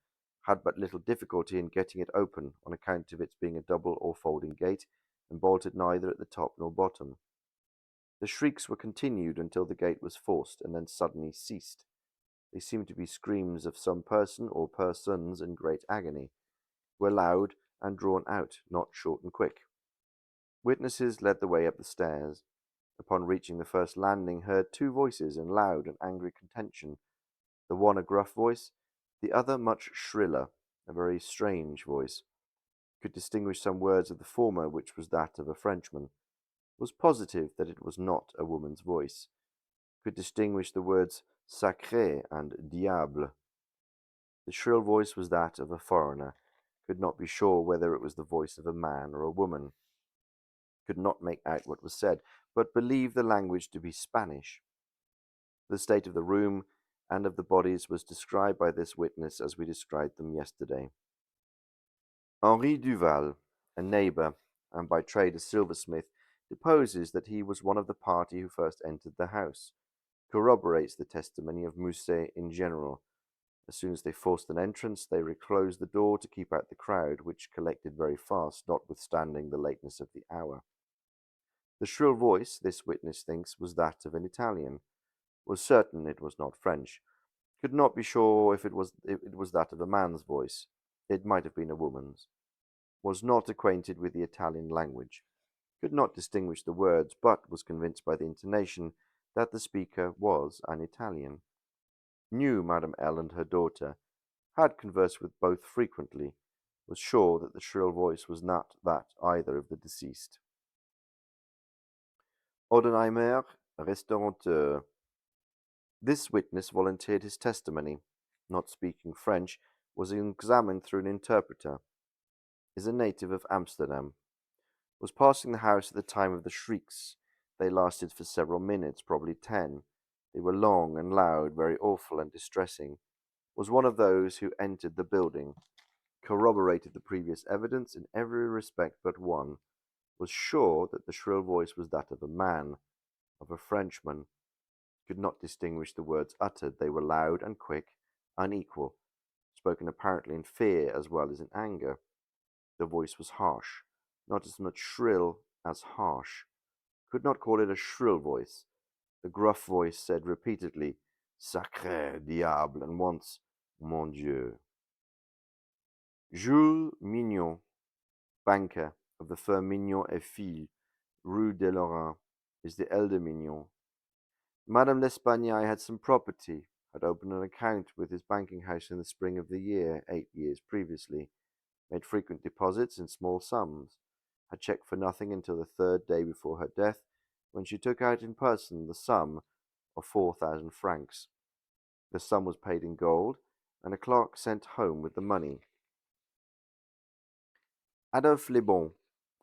Had but little difficulty in getting it open, on account of its being a double or folding gate, and bolted neither at the top nor bottom. The shrieks were continued until the gate was forced, and then suddenly ceased. They seemed to be screams of some person or persons in great agony, were loud and drawn out, not short and quick. Witnesses led the way up the stairs. Upon reaching the first landing, heard 2 voices in loud and angry contention, the one a gruff voice, the other much shriller, a very strange voice. Could distinguish some words of the former, which was that of a Frenchman. Was positive that it was not a woman's voice. Could distinguish the words sacré and diable. The shrill voice was that of a foreigner. Could not be sure whether it was the voice of a man or a woman. Could not make out what was said, but believed the language to be Spanish. The state of the room and of the bodies was described by this witness as we described them yesterday. Henri Duval, a neighbour, and by trade a silversmith, deposes that he was one of the party who first entered the house, corroborates the testimony of Mousset in general. As soon as they forced an entrance, they reclosed the door to keep out the crowd, which collected very fast, notwithstanding the lateness of the hour. The shrill voice, this witness thinks, was that of an Italian, was certain it was not French, could not be sure if it was that of a man's voice. It might have been a woman's. Was not acquainted with the Italian language. Could not distinguish the words, but was convinced by the intonation that the speaker was an Italian. Knew Madame L. and her daughter. Had conversed with both frequently. Was sure that the shrill voice was not that either of the deceased. Odenheimer, restaurateur. This witness volunteered his testimony. Not speaking French, was examined through an interpreter. Is a native of Amsterdam. Was passing the house at the time of the shrieks. They lasted for several minutes, probably 10. They were long and loud, very awful and distressing. Was one of those who entered the building. Corroborated the previous evidence in every respect but one. Was sure that the shrill voice was that of a man, of a Frenchman. Could not distinguish the words uttered. They were loud and quick, unequal, spoken apparently in fear as well as in anger. The voice was harsh, not as much shrill as harsh. Could not call it a shrill voice. The gruff voice said repeatedly, Sacré diable, and once, Mon Dieu. Jules Mignon, banker of the firm Mignon et Fils, Rue de Lorrain, is the elder Mignon. Madame L'Espagnole had some property, had opened an account with his banking house in the spring of the year, 8 years previously, made frequent deposits in small sums, had checked for nothing until the 3rd day before her death, when she took out in person the sum of 4,000 francs. The sum was paid in gold, and a clerk sent home with the money. Adolphe Lebon,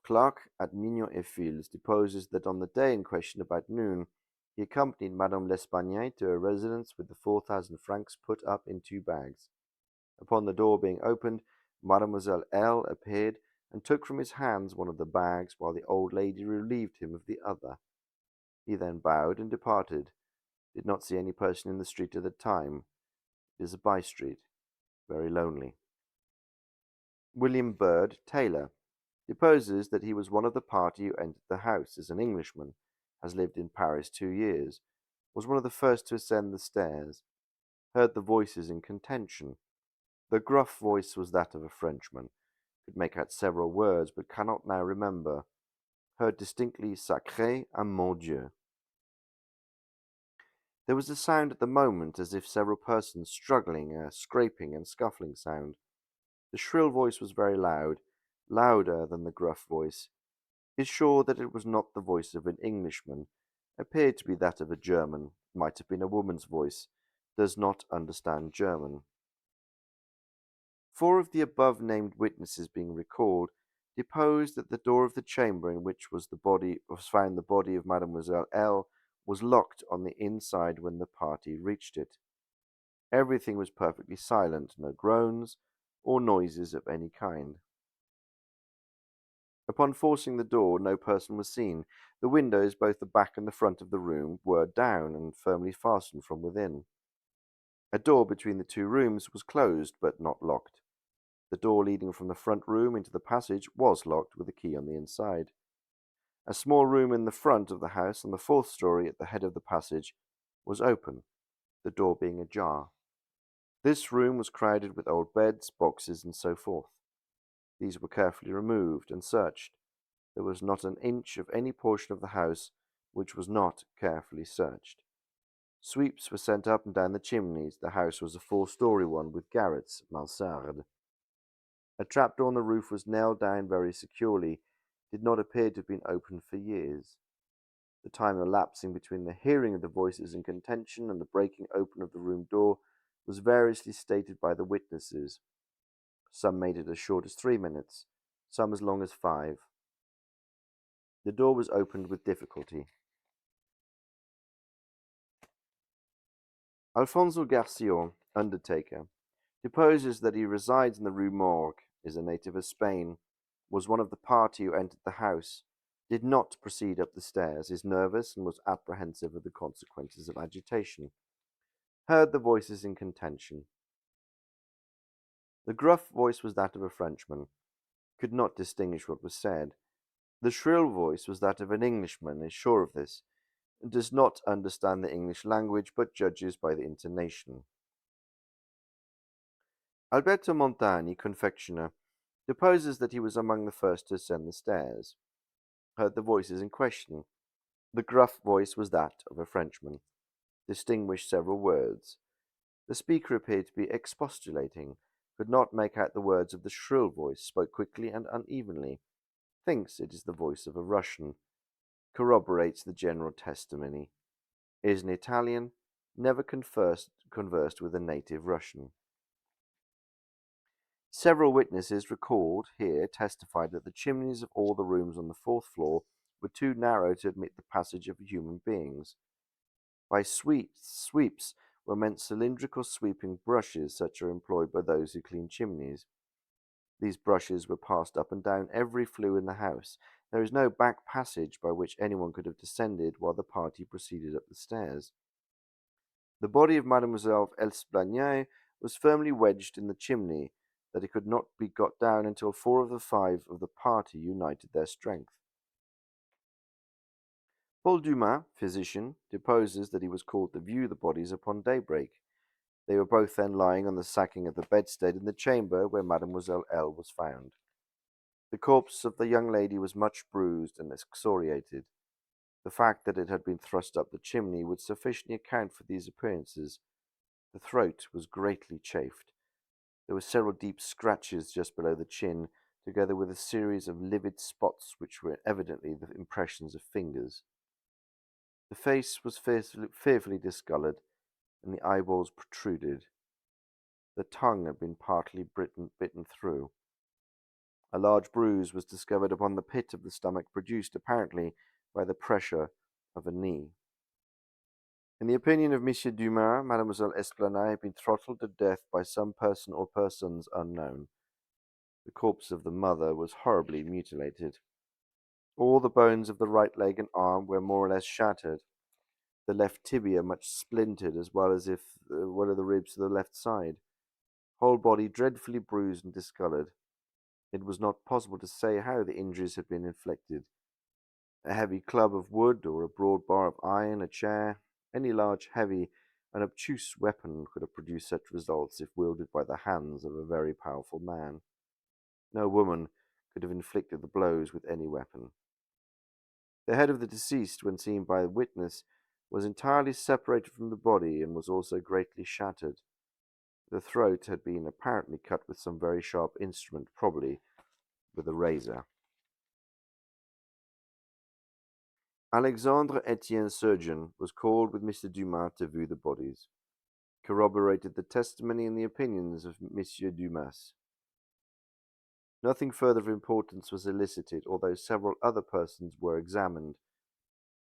clerk at Mignon et Fils, deposes that on the day in question about noon, he accompanied Madame L'Espagnole to her residence with the 4,000 francs put up in 2 bags. Upon the door being opened, Mademoiselle L. appeared and took from his hands one of the bags, while the old lady relieved him of the other. He then bowed and departed. Did not see any person in the street at the time. It is a by street, very lonely. William Bird, tailor, deposes that he was one of the party who entered the house, is an Englishman, has lived in Paris 2 years, was one of the first to ascend the stairs, heard the voices in contention. The gruff voice was that of a Frenchman, could make out several words, but cannot now remember. Heard distinctly Sacré and Mon Dieu. There was a sound at the moment as if several persons struggling, a scraping and scuffling sound. The shrill voice was very loud, louder than the gruff voice. Is sure that it was not the voice of an Englishman, appeared to be that of a German, might have been a woman's voice, does not understand German. 4 of the above-named witnesses being recalled, deposed that the door of the chamber in which was found the body of Mademoiselle L. was locked on the inside when the party reached it. Everything was perfectly silent, no groans or noises of any kind. Upon forcing the door, no person was seen. The windows, both the back and the front of the room, were down and firmly fastened from within. A door between the 2 rooms was closed but not locked. The door leading from the front room into the passage was locked with a key on the inside. A small room in the front of the house on the 4th story at the head of the passage was open, the door being ajar. This room was crowded with old beds, boxes, and so forth. These were carefully removed and searched. There was not an inch of any portion of the house which was not carefully searched. Sweeps were sent up and down the chimneys. The house was a 4-story one with garrets, mansardes. A trapdoor on the roof was nailed down very securely, did not appear to have been opened for years. The time elapsing between the hearing of the voices in contention and the breaking open of the room door was variously stated by the witnesses. Some made it as short as 3 minutes, some as long as 5. The door was opened with difficulty. Alfonso Garcia, undertaker, deposes that he resides in the Rue Morgue, is a native of Spain, was one of the party who entered the house, did not proceed up the stairs, is nervous and was apprehensive of the consequences of agitation. Heard the voices in contention. The gruff voice was that of a Frenchman, could not distinguish what was said. The shrill voice was that of an Englishman, is sure of this, and does not understand the English language, but judges by the intonation. Alberto Montani, confectioner, deposes that he was among the first to ascend the stairs. Heard the voices in question. The gruff voice was that of a Frenchman. Distinguished several words. The speaker appeared to be expostulating, could not make out the words of the shrill voice, spoke quickly and unevenly. Thinks it is the voice of a Russian. Corroborates the general testimony. Is an Italian, never conversed with a native Russian. Several witnesses recalled here testified that the chimneys of all the rooms on the 4th floor were too narrow to admit the passage of human beings. By sweeps were meant cylindrical sweeping brushes, such are employed by those who clean chimneys. These brushes were passed up and down every flue in the house. There is no back passage by which anyone could have descended while the party proceeded up the stairs. The body of Mademoiselle Esplanade was firmly wedged in the chimney, that it could not be got down until 4 of the 5 of the party united their strength. Paul Dumas, physician, deposes that he was called to view the bodies upon daybreak. They were both then lying on the sacking of the bedstead in the chamber where Mademoiselle L. was found. The corpse of the young lady was much bruised and excoriated. The fact that it had been thrust up the chimney would sufficiently account for these appearances. The throat was greatly chafed. There were several deep scratches just below the chin, together with a series of livid spots which were evidently the impressions of fingers. The face was fearfully discoloured, and the eyeballs protruded. The tongue had been partly bitten through. A large bruise was discovered upon the pit of the stomach, produced apparently by the pressure of a knee. In the opinion of Monsieur Dumas, Mademoiselle Esplanade had been throttled to death by some person or persons unknown. The corpse of the mother was horribly mutilated. All the bones of the right leg and arm were more or less shattered, the left tibia much splintered, as well as if one of the ribs to the left side. Whole body dreadfully bruised and discoloured. It was not possible to say how the injuries had been inflicted. A heavy club of wood, or a broad bar of iron, a chair, any large, heavy, and obtuse weapon could have produced such results if wielded by the hands of a very powerful man. No woman could have inflicted the blows with any weapon. The head of the deceased, when seen by the witness, was entirely separated from the body and was also greatly shattered. The throat had been apparently cut with some very sharp instrument, probably with a razor. Alexandre Etienne Surgeon was called with Mr. Dumas to view the bodies, corroborated the testimony and the opinions of Monsieur Dumas. Nothing further of importance was elicited, although several other persons were examined.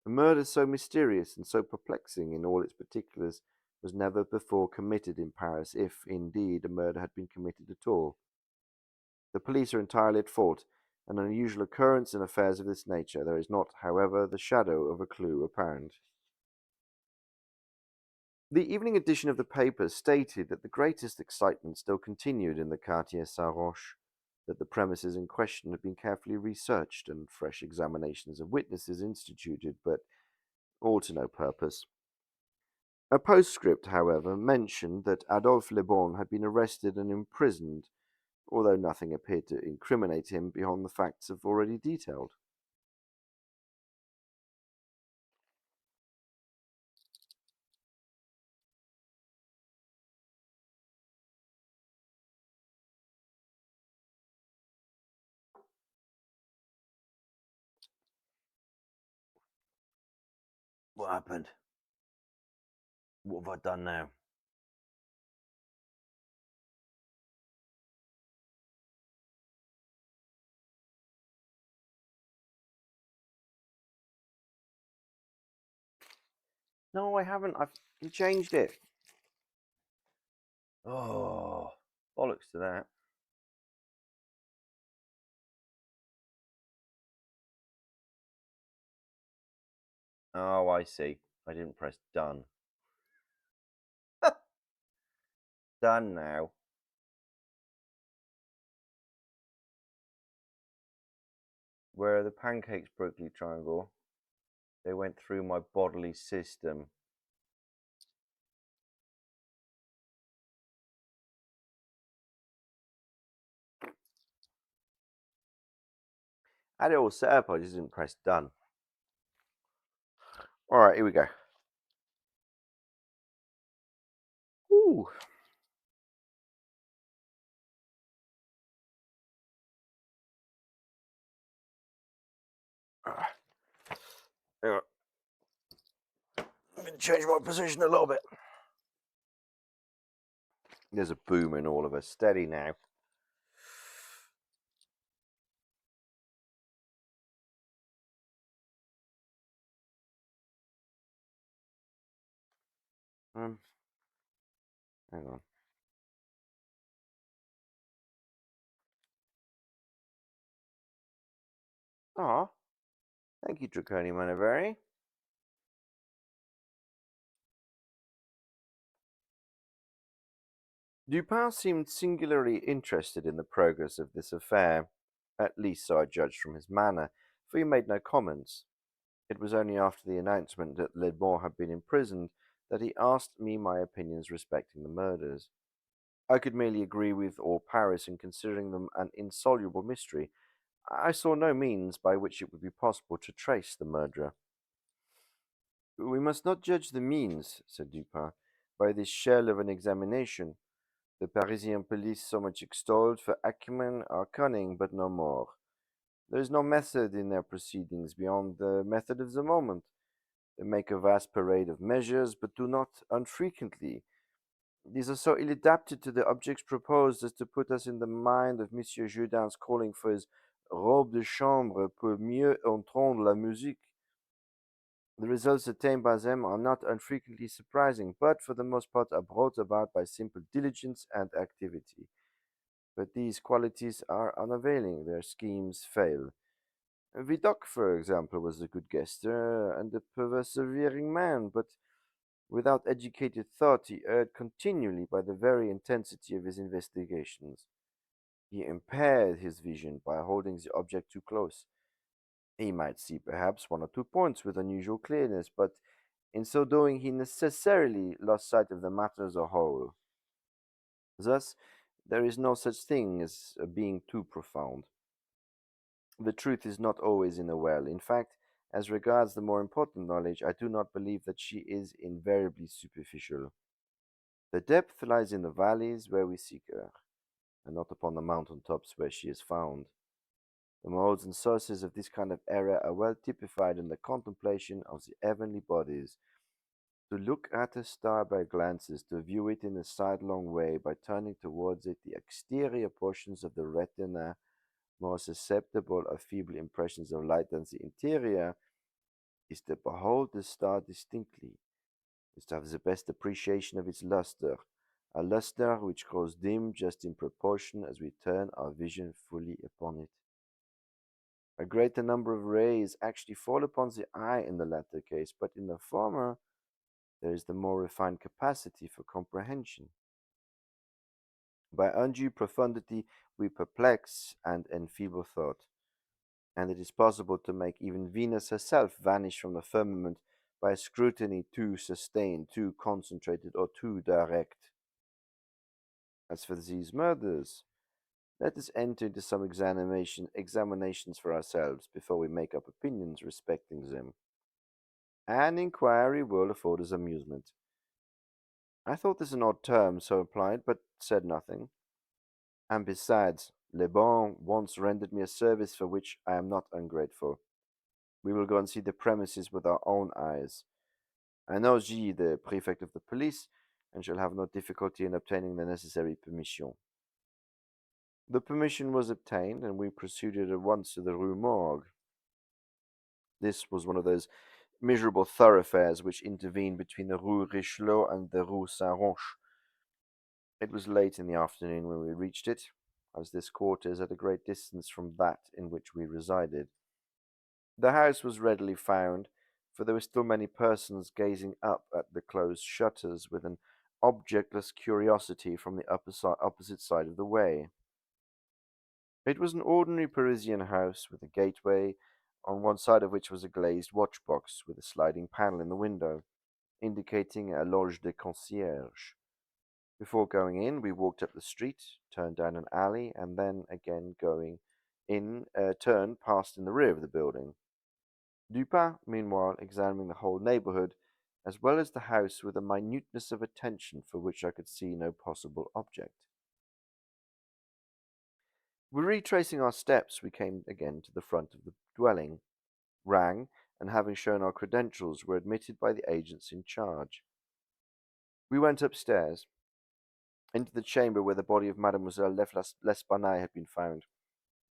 A murder so mysterious and so perplexing in all its particulars was never before committed in Paris, if, indeed, a murder had been committed at all. The police are entirely at fault, an unusual occurrence in affairs of this nature. There is not, however, the shadow of a clue apparent. The evening edition of the paper stated that the greatest excitement still continued in the Quartier Saint Roch, that the premises in question had been carefully researched and fresh examinations of witnesses instituted, but all to no purpose. A postscript, however, mentioned that Adolphe Le Bon had been arrested and imprisoned, although nothing appeared to incriminate him beyond the facts I've already detailed. What happened? What have I done now? No, I haven't. I've changed it. Oh, bollocks to that. Oh, I see. I didn't press done. Done now. Where are the pancakes, Berkeley Triangle? They went through my bodily system. I had it all set up, I just didn't press done. Alright, here we go. Ooh. Hang on. I'm going to change my position a little bit. There's a boom in all of us. Steady now. Hang on. Ah, thank you, Draconi Manaveri. Dupin seemed singularly interested in the progress of this affair, at least so I judged from his manner, for he made no comments. It was only after the announcement that Ledmore had been imprisoned that he asked me my opinions respecting the murders. I could merely agree with all Paris in considering them an insoluble mystery. I saw no means by which it would be possible to trace the murderer. We must not judge the means, said Dupin, by this shell of an examination. The Parisian police, so much extolled for acumen, are cunning, but no more. There is no method in their proceedings beyond the method of the moment. They make a vast parade of measures, but do not unfrequently. These are so ill adapted to the objects proposed as to put us in the mind of Monsieur Jourdain's calling for his robe de chambre pour mieux entendre la musique. The results attained by them are not unfrequently surprising, but for the most part are brought about by simple diligence and activity. But these qualities are unavailing, their schemes fail. Vidocq, for example, was a good guesser and a persevering man, but without educated thought he erred continually by the very intensity of his investigations. He impaired his vision by holding the object too close. He might see perhaps one or two points with unusual clearness, but in so doing he necessarily lost sight of the matter as a whole. Thus, there is no such thing as a being too profound. The truth is not always in a well. In fact, as regards the more important knowledge, I do not believe that she is invariably superficial. The depth lies in the valleys where we seek her, and not upon the mountain tops where she is found. The modes and sources of this kind of error are well typified in the contemplation of the heavenly bodies. To look at a star by glances, to view it in a sidelong way by turning towards it the exterior portions of the retina more susceptible of feeble impressions of light than the interior, is to behold the star distinctly, is to have the best appreciation of its luster, a luster which grows dim just in proportion as we turn our vision fully upon it. A greater number of rays actually fall upon the eye in the latter case, but in the former there is the more refined capacity for comprehension. By undue profundity we perplex and enfeeble thought, and it is possible to make even Venus herself vanish from the firmament by a scrutiny too sustained, too concentrated, or too direct. As for these murders, let us enter into some examinations for ourselves before we make up opinions respecting them. An inquiry will afford us amusement. I thought this an odd term so applied, but said nothing. And besides, Le Bon once rendered me a service for which I am not ungrateful. We will go and see the premises with our own eyes. I know G, the prefect of the police, and shall have no difficulty in obtaining the necessary permission. The permission was obtained, and we proceeded at once to the Rue Morgue. This was one of those miserable thoroughfares which intervene between the Rue Richelieu and the Rue Saint-Roch. It was late in the afternoon when we reached it, as this quarter is at a great distance from that in which we resided. The house was readily found, for there were still many persons gazing up at the closed shutters with an objectless curiosity from the opposite side of the way. It was an ordinary Parisian house with a gateway, on one side of which was a glazed watchbox with a sliding panel in the window, indicating a loge de concierge. Before going in, we walked up the street, turned down an alley, and then again going in, turned past in the rear of the building. Dupin, meanwhile, examining the whole neighborhood, as well as the house with a minuteness of attention for which I could see no possible object. Retracing our steps, we came again to the front of the dwelling, rang, and having shown our credentials, were admitted by the agents in charge. We went upstairs, into the chamber where the body of Mademoiselle L'Espanaye had been found,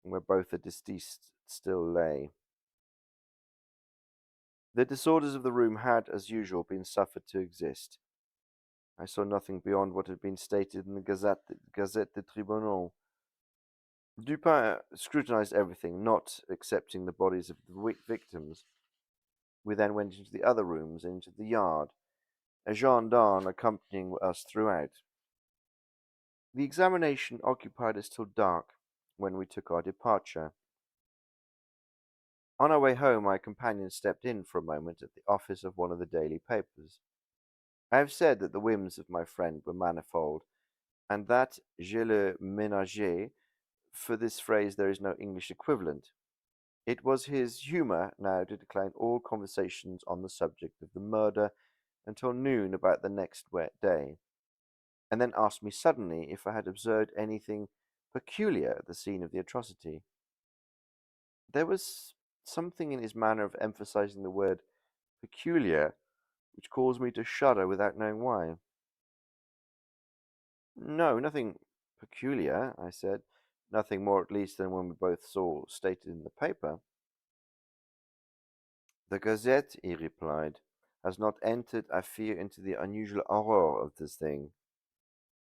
and where both the deceased still lay. The disorders of the room had, as usual, been suffered to exist. I saw nothing beyond what had been stated in the Gazette des Tribunaux. Dupin scrutinized everything, not excepting the bodies of the victims. We then went into the other rooms and into the yard, a gendarme accompanying us throughout. The examination occupied us till dark, when we took our departure. On our way home, my companion stepped in for a moment at the office of one of the daily papers. I have said that the whims of my friend were manifold, and that je le ménageais. For this phrase there is no English equivalent. It was his humour now to decline all conversations on the subject of the murder until noon about the next wet day, and then asked me suddenly if I had observed anything peculiar at the scene of the atrocity. There was something in his manner of emphasizing the word peculiar which caused me to shudder without knowing why. No, nothing peculiar, I said. Nothing more, at least, than when we both saw stated in the paper. The Gazette, he replied, has not entered, I fear, into the unusual horror of this thing.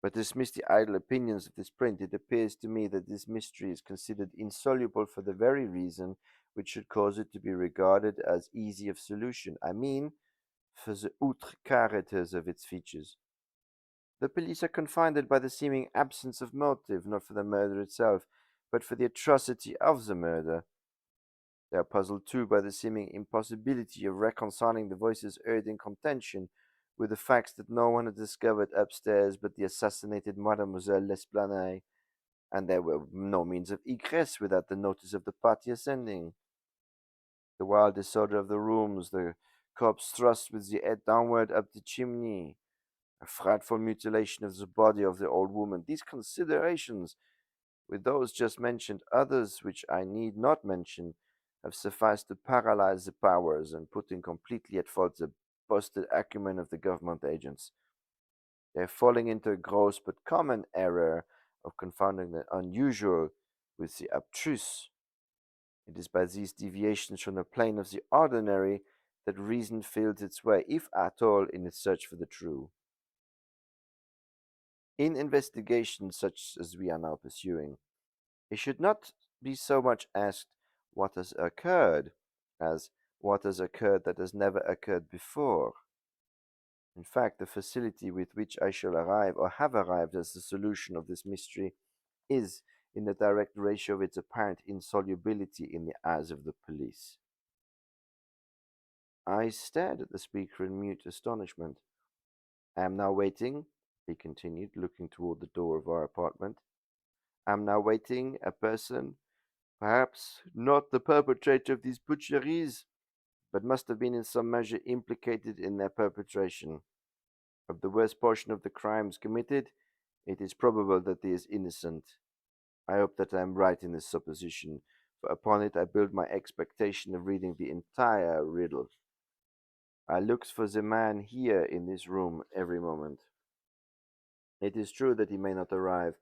But dismiss the idle opinions of this print. It appears to me that this mystery is considered insoluble for the very reason which should cause it to be regarded as easy of solution. I mean, for the outre caracters of its features. The police are confounded by the seeming absence of motive, not for the murder itself, but for the atrocity of the murder. They are puzzled too by the seeming impossibility of reconciling the voices heard in contention with the facts that no one had discovered upstairs but the assassinated Mademoiselle L'Esplanade, and there were no means of egress without the notice of the party ascending. The wild disorder of the rooms, the corpse thrust with the head downward up the chimney, a frightful mutilation of the body of the old woman. These considerations, with those just mentioned, others which I need not mention, have sufficed to paralyze the powers and putting completely at fault the boasted acumen of the government agents. They are falling into a gross but common error of confounding the unusual with the abstruse. It is by these deviations from the plane of the ordinary that reason feels its way, if at all, in its search for the true. In investigations such as we are now pursuing, it should not be so much asked what has occurred as what has occurred that has never occurred before. In fact, the facility with which I shall arrive or have arrived as the solution of this mystery is in the direct ratio of its apparent insolubility in the eyes of the police. I stared at the speaker in mute astonishment. I am now waiting, he continued, looking toward the door of our apartment. I am now waiting a person, perhaps not the perpetrator of these butcheries, but must have been in some measure implicated in their perpetration. Of the worst portion of the crimes committed, it is probable that he is innocent. I hope that I am right in this supposition, for upon it I build my expectation of reading the entire riddle. I look for the man here in this room every moment. It is true that he may not arrive,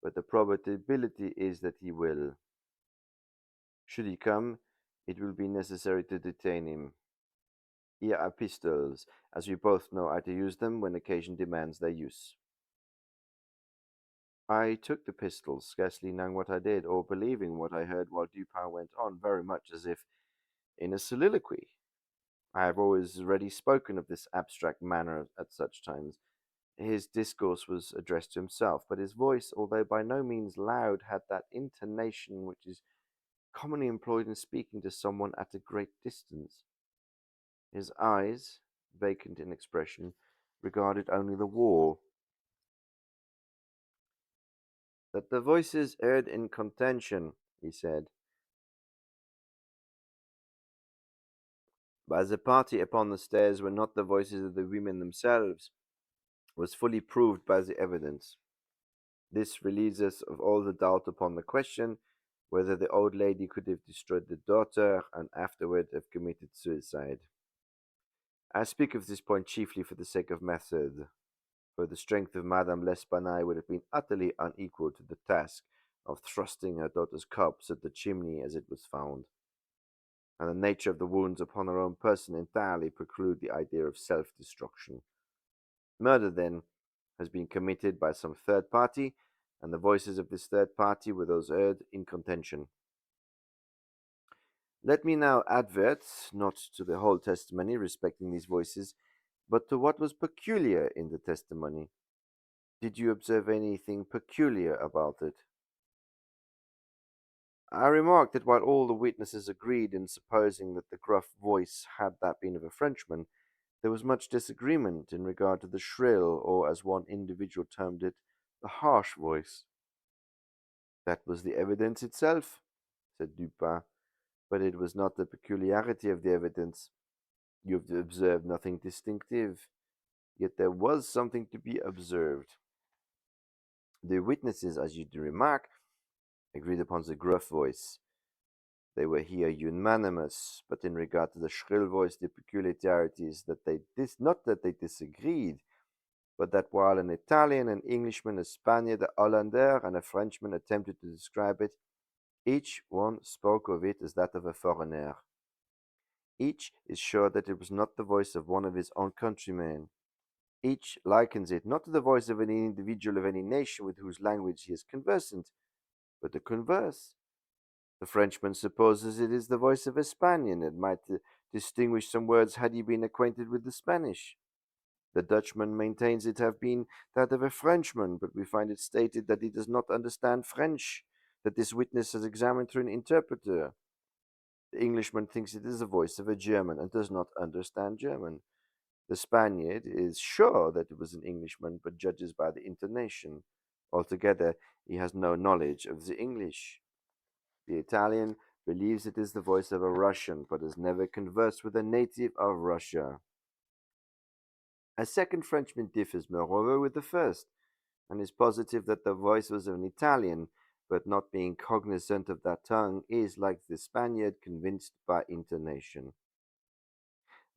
but the probability is that he will. Should he come, it will be necessary to detain him. Here are pistols, as we both know how to use them when occasion demands their use. I took the pistols, scarcely knowing what I did, or believing what I heard while Dupin went on, very much as if in a soliloquy. I have always already spoken of this abstract manner at such times. His discourse was addressed to himself, but his voice, although by no means loud, had that intonation which is commonly employed in speaking to someone at a great distance. His eyes, vacant in expression, regarded only the wall. That the voices heard in contention, he said, by the party upon the stairs were not the voices of the women themselves, was fully proved by the evidence. This relieves us of all the doubt upon the question whether the old lady could have destroyed the daughter and afterward have committed suicide. I speak of this point chiefly for the sake of method, for the strength of Madame L'Espanaye would have been utterly unequal to the task of thrusting her daughter's corpse at the chimney as it was found, and the nature of the wounds upon her own person entirely preclude the idea of self-destruction. Murder, then, has been committed by some third party, and the voices of this third party were those heard in contention. Let me now advert, not to the whole testimony respecting these voices, but to what was peculiar in the testimony. Did you observe anything peculiar about it? I remarked that while all the witnesses agreed in supposing that the gruff voice had that been of a Frenchman, there was much disagreement in regard to the shrill, or as one individual termed it, the harsh voice. That was the evidence itself, said Dupin, but it was not the peculiarity of the evidence. You have observed nothing distinctive, yet there was something to be observed. The witnesses, as you do remark, agreed upon the gruff voice. They were here unanimous, but in regard to the shrill voice, the peculiarity is that not that they disagreed, but that while an Italian, an Englishman, a Spaniard, a Hollander, and a Frenchman attempted to describe it, each one spoke of it as that of a foreigner. Each is sure that it was not the voice of one of his own countrymen. Each likens it not to the voice of any individual of any nation with whose language he is conversant, but the converse. The Frenchman supposes it is the voice of a Spaniard and might distinguish some words had he been acquainted with the Spanish. The Dutchman maintains it to have been that of a Frenchman, but we find it stated that he does not understand French, that this witness has examined through an interpreter. The Englishman thinks it is the voice of a German and does not understand German. The Spaniard is sure that it was an Englishman, but judges by the intonation. Altogether, he has no knowledge of the English. The Italian believes it is the voice of a Russian, but has never conversed with a native of Russia. A second Frenchman differs, moreover, with the first, and is positive that the voice was of an Italian, but not being cognizant of that tongue, is, like the Spaniard, convinced by intonation.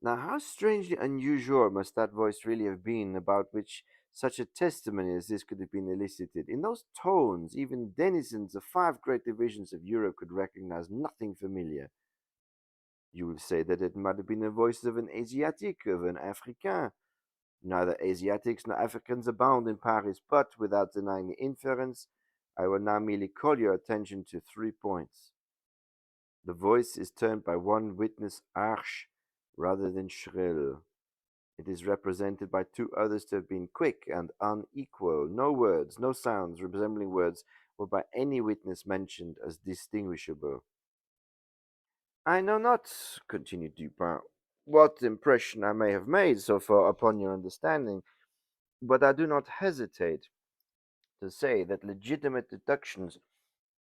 Now, how strangely unusual must that voice really have been about which such a testimony as this could have been elicited? In those tones, even denizens of five great divisions of Europe could recognize nothing familiar. You will say that it might have been the voice of an Asiatic, of an African. Neither Asiatics nor Africans abound in Paris, but without denying the inference, I will now merely call your attention to 3 points. The voice is termed by one witness harsh rather than shrill. It is represented by two others to have been quick and unequal. No words, no sounds resembling words were by any witness mentioned as distinguishable. I know not, continued Dupin, what impression I may have made so far upon your understanding, but I do not hesitate to say that legitimate deductions,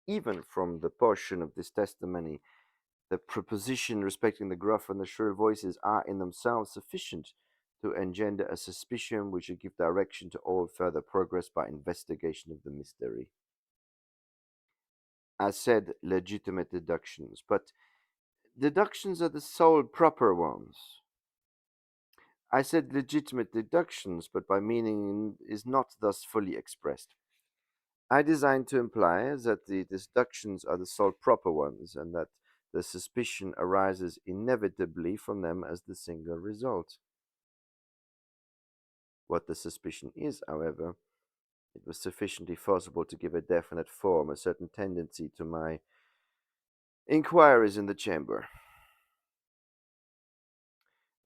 even from the portion of this testimony, the proposition respecting the gruff and the shrill voices are in themselves sufficient to engender a suspicion which should give direction to all further progress by investigation of the mystery. I said legitimate deductions, but deductions are the sole proper ones. I said legitimate deductions, but my meaning is not thus fully expressed. I designed to imply that the deductions are the sole proper ones, and that the suspicion arises inevitably from them as the single result. What the suspicion is, however, it was sufficiently forcible to give a definite form, a certain tendency to my inquiries in the chamber.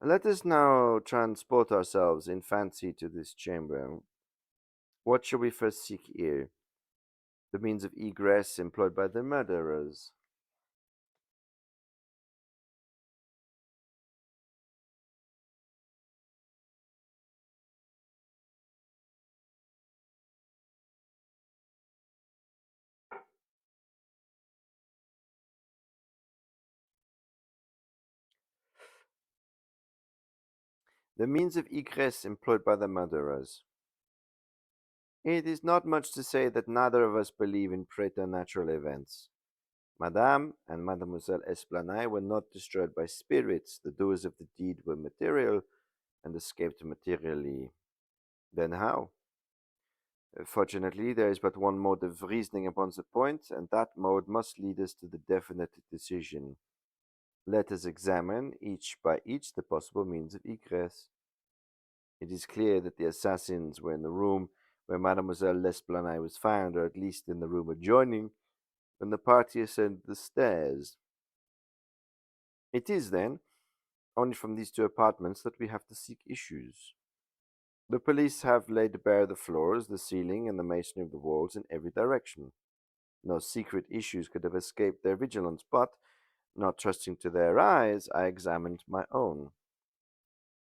Let us now transport ourselves in fancy to this chamber. What shall we first seek here? The means of egress employed by the murderers. The means of egress employed by the murderers. It is not much to say that neither of us believe in preternatural events. Madame and Mademoiselle Esplanade were not destroyed by spirits. The doers of the deed were material and escaped materially. Then how? Fortunately, there is but one mode of reasoning upon the point, and that mode must lead us to the definite decision. Let us examine, each by each, the possible means of egress. It is clear that the assassins were in the room where Mademoiselle L'Esplanade was found, or at least in the room adjoining, when the party ascended the stairs. It is, then, only from these two apartments that we have to seek issues. The police have laid bare the floors, the ceiling, and the masonry of the walls in every direction. No secret issues could have escaped their vigilance, but, not trusting to their eyes, I examined my own.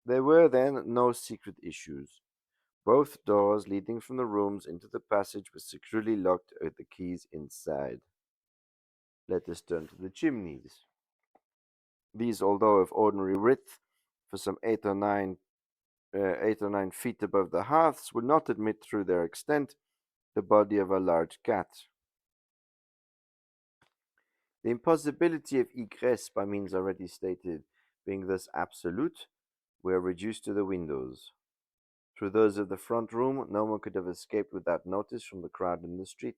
There were, then, no secret issues. Both doors leading from the rooms into the passage were securely locked with the keys inside. Let us turn to the chimneys. These, although of ordinary width, for some 8 or 9 feet above the hearths, would not admit through their extent the body of a large cat. The impossibility of egress by means already stated being thus absolute, we are reduced to the windows. Through those of the front room, no one could have escaped without notice from the crowd in the street.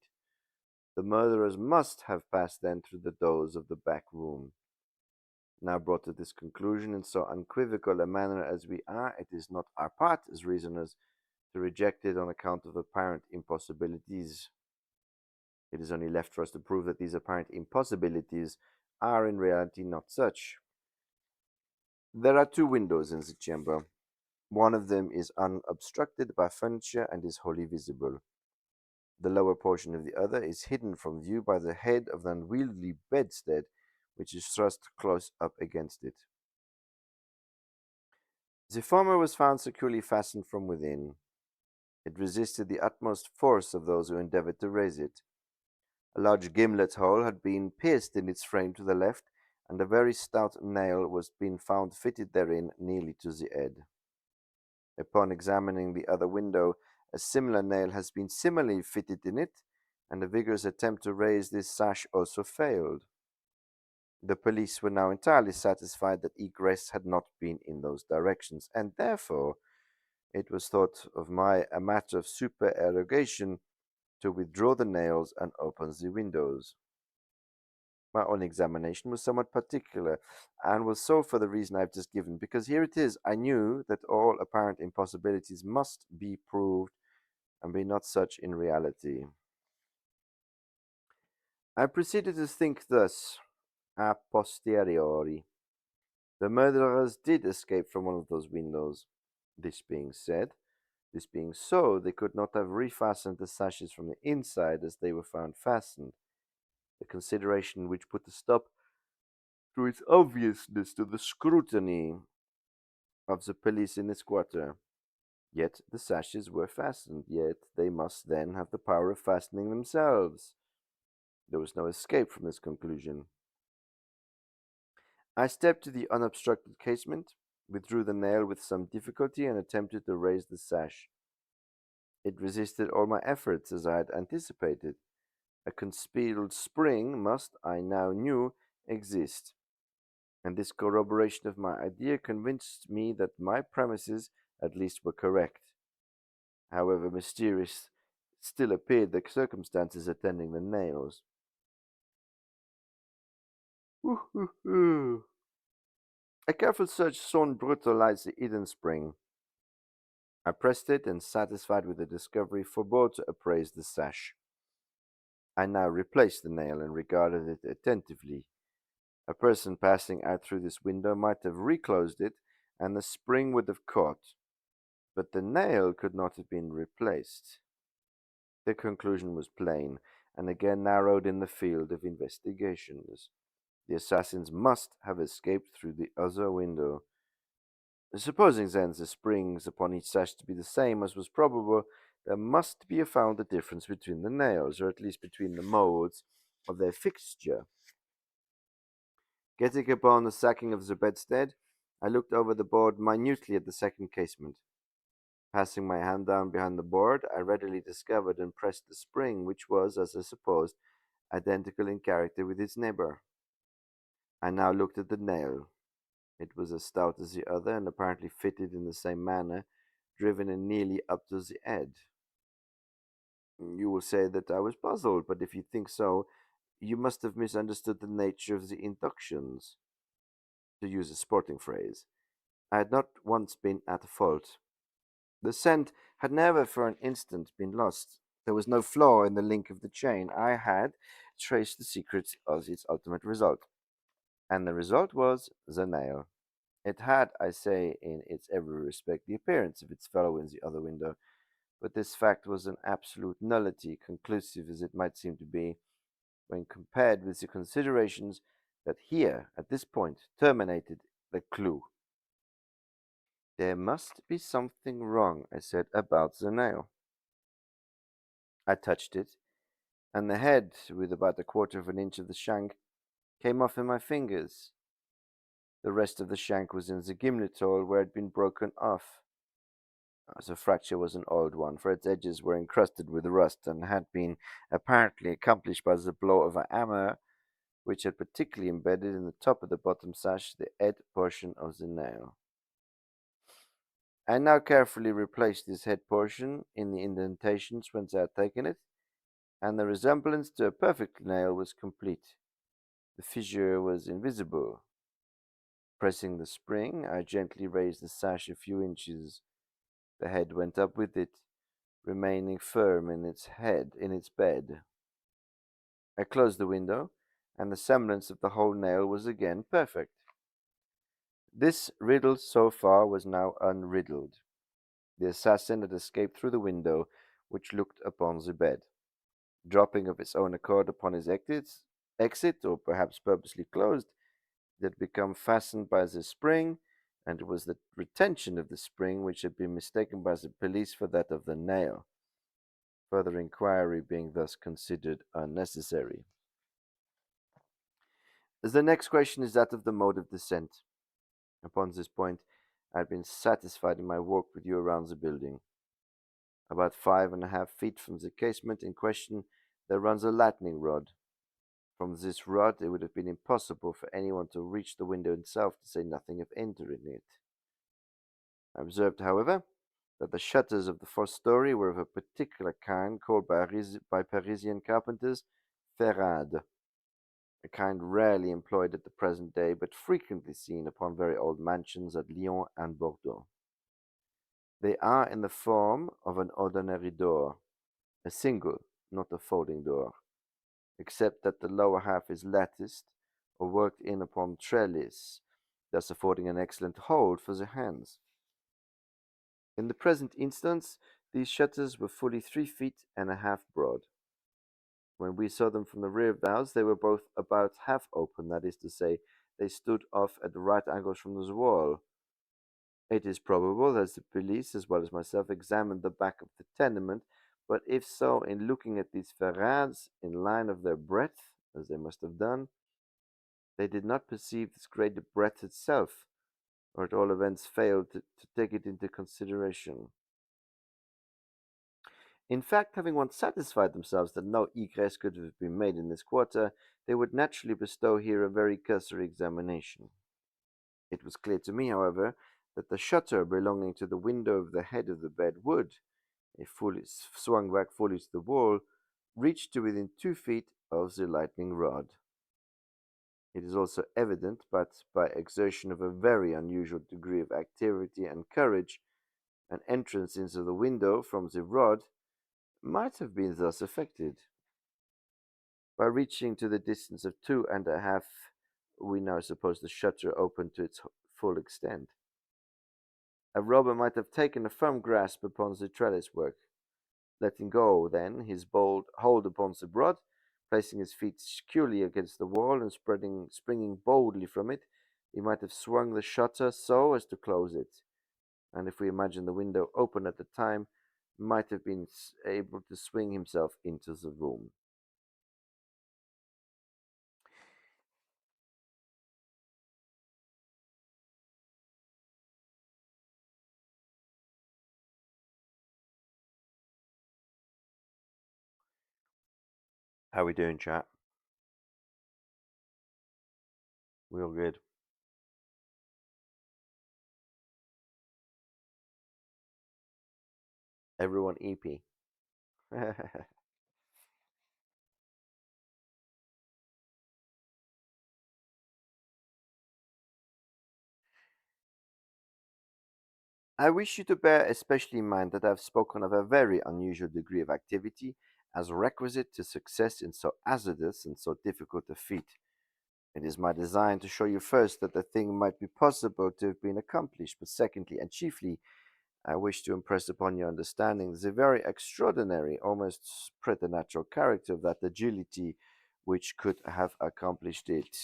The murderers must have passed then through the doors of the back room. now brought to this conclusion in so unequivocal a manner as we are, it is not our part as reasoners to reject it on account of apparent impossibilities. It is only left for us to prove that these apparent impossibilities are in reality not such. There are two windows in the chamber. One of them is unobstructed by furniture and is wholly visible. The lower portion of the other is hidden from view by the head of the unwieldy bedstead, which is thrust close up against it. The former was found securely fastened from within. It resisted the utmost force of those who endeavored to raise it. A large gimlet hole had been pierced in its frame to the left, and a very stout nail was been found fitted therein nearly to the head. Upon examining the other window, a similar nail has been similarly fitted in it, and a vigorous attempt to raise this sash also failed. The police were now entirely satisfied that egress had not been in those directions, and therefore it was thought a matter of supererogation to withdraw the nails and open the windows. My own examination was somewhat particular, and was so for the reason I have just given, because here it is, I knew that all apparent impossibilities must be proved, and be not such in reality. I proceeded to think thus, a posteriori. The murderers did escape from one of those windows. This being said, this being so, they could not have refastened the sashes from the inside as they were found fastened. The consideration which put a stop to its obviousness to the scrutiny of the police in this quarter. Yet the sashes were fastened, yet they must then have the power of fastening themselves. There was no escape from this conclusion. I stepped to the unobstructed casement, withdrew the nail with some difficulty, and attempted to raise the sash. It resisted all my efforts, as I had anticipated. A concealed spring must, I now knew, exist, and this corroboration of my idea convinced me that my premises at least were correct. However mysterious still appeared the circumstances attending the nails. A careful search soon brutalized the hidden spring. I pressed it, and satisfied with the discovery, forbore to appraise the sash. I now replaced the nail and regarded it attentively. A person passing out through this window might have reclosed it, and the spring would have caught, but the nail could not have been replaced. The conclusion was plain, and again narrowed in the field of investigations. The assassins must have escaped through the other window. Supposing then the springs upon each sash to be the same as was probable, there must be found a difference between the nails, or at least between the molds of their fixture. Getting upon the sacking of the bedstead, I looked over the board minutely at the second casement. Passing my hand down behind the board, I readily discovered and pressed the spring, which was, as I supposed, identical in character with its neighbor. I now looked at the nail. It was as stout as the other, and apparently fitted in the same manner, driven in nearly up to the head. You will say that I was puzzled, but if you think so, you must have misunderstood the nature of the inductions. To use a sporting phrase, I had not once been at fault. The scent had never for an instant been lost. There was no flaw in the link of the chain. I had traced the secret of its ultimate result, and the result was the nail. It had, I say, in its every respect the appearance of its fellow in the other window, but this fact was an absolute nullity, conclusive as it might seem to be, when compared with the considerations that here, at this point, terminated the clue. There must be something wrong, I said, about the nail. I touched it, and the head, with about a quarter of an inch of the shank, came off in my fingers. The rest of the shank was in the gimlet hole where it had been broken off. The fracture was an old one, for its edges were encrusted with rust, and had been apparently accomplished by the blow of a hammer, which had particularly embedded in the top of the bottom sash the head portion of the nail. I now carefully replaced this head portion in the indentations whence I had taken it, and the resemblance to a perfect nail was complete. The fissure was invisible. Pressing the spring, I gently raised the sash a few inches. The head went up with it, remaining firm in its bed. I closed the window, and the semblance of the whole nail was again perfect. This riddle so far was now unriddled. The assassin had escaped through the window which looked upon the bed. Dropping of its own accord upon his exit, or perhaps purposely closed, it had become fastened by the spring, and it was the retention of the spring which had been mistaken by the police for that of the nail, further inquiry being thus considered unnecessary. The next question is that of the mode of descent. Upon this point, I had been satisfied in my walk with you around the building. About 5.5 feet from the casement in question, there runs a lightning rod. From this rod, it would have been impossible for anyone to reach the window itself, to say nothing of entering it. I observed, however, that the shutters of the first story were of a particular kind called by Parisian carpenters ferrades, a kind rarely employed at the present day, but frequently seen upon very old mansions at Lyon and Bordeaux. They are in the form of an ordinary door, a single, not a folding door, except that the lower half is latticed or worked in upon trellis, thus affording an excellent hold for the hands. In the present instance, these shutters were fully 3 feet and a half broad. When we saw them from the rear of the house, they were both about half open, that is to say, they stood off at right angles from the wall. It is probable that the police, as well as myself, examined the back of the tenement, but if so, in looking at these ferrades in line of their breadth, as they must have done, they did not perceive this great breadth itself, or at all events failed to take it into consideration. In fact, having once satisfied themselves that no egress could have been made in this quarter, they would naturally bestow here a very cursory examination. It was clear to me, however, that the shutter belonging to the window of the head of the bed would, if fully swung back fully to the wall, reach to within 2 feet of the lightning rod. It is also evident, but by exertion of a very unusual degree of activity and courage, an entrance into the window from the rod might have been thus effected. By reaching to the distance of 2.5, we now suppose the shutter open to its full extent. A robber might have taken a firm grasp upon the trellis work, letting go, then, his bold hold upon the rod, placing his feet securely against the wall and springing boldly from it. He might have swung the shutter so as to close it, and if we imagine the window open at the time, might have been able to swing himself into the room. How we doing, chat? We all good? Everyone EP. I wish you to bear especially in mind that I have spoken of a very unusual degree of activity as requisite to success in so hazardous and so difficult a feat. It is my design to show you first that the thing might be possible to have been accomplished, but secondly and chiefly, I wish to impress upon your understanding the very extraordinary, almost preternatural character of that agility which could have accomplished it.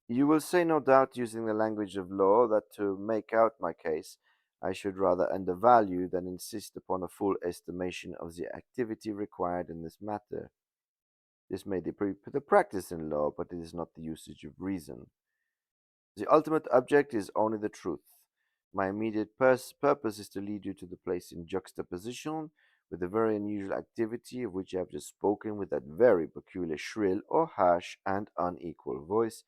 You will say, no doubt, using the language of law, that to make out my case, I should rather undervalue than insist upon a full estimation of the activity required in this matter. This may be the practice in law, but it is not the usage of reason. The ultimate object is only the truth. My immediate purpose is to lead you to the place in juxtaposition with the very unusual activity of which I have just spoken, with that very peculiar shrill or harsh and unequal voice,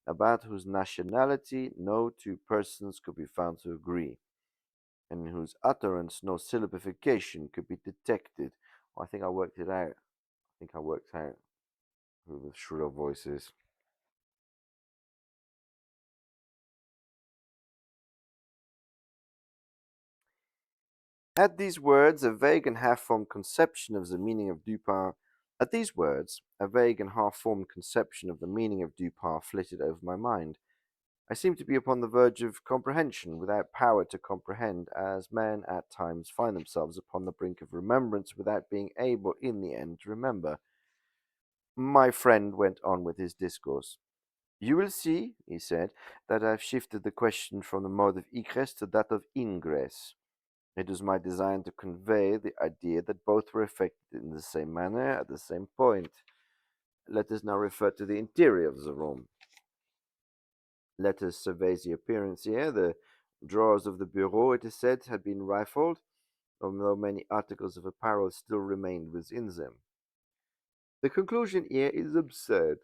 about whose nationality no two persons could be found to agree, and in whose utterance no syllabification could be detected. Oh, I think I worked it out. I think I worked out who the shrill voice is. At these words, a vague and half-formed conception of the meaning of Dupin. At these words, a vague and half-formed conception of the meaning of Dupin flitted over my mind. I seemed to be upon the verge of comprehension, without power to comprehend, as men at times find themselves upon the brink of remembrance without being able in the end to remember. My friend went on with his discourse. You will see, he said, that I've shifted the question from the mode of egress to that of ingress. It was my design to convey the idea that both were effected in the same manner at the same point. Let us now refer to the interior of the room. Let us survey the appearance here. The drawers of the bureau, it is said, had been rifled, although many articles of apparel still remained within them. The conclusion here is absurd.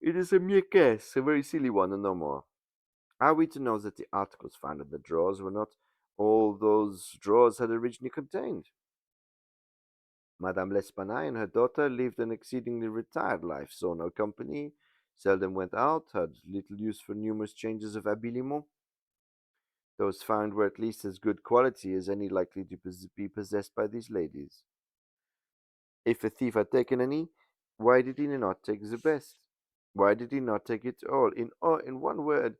It is a mere guess, a very silly one, and no more. Are we to know that the articles found in the drawers were not all those drawers had originally contained? Madame L'Espanaye and her daughter lived an exceedingly retired life, saw no company, seldom went out, had little use for numerous changes of habiliments. Those found were at least as good quality as any likely to be possessed by these ladies. If a thief had taken any, why did he not take the best? Why did he not take it all? In one word,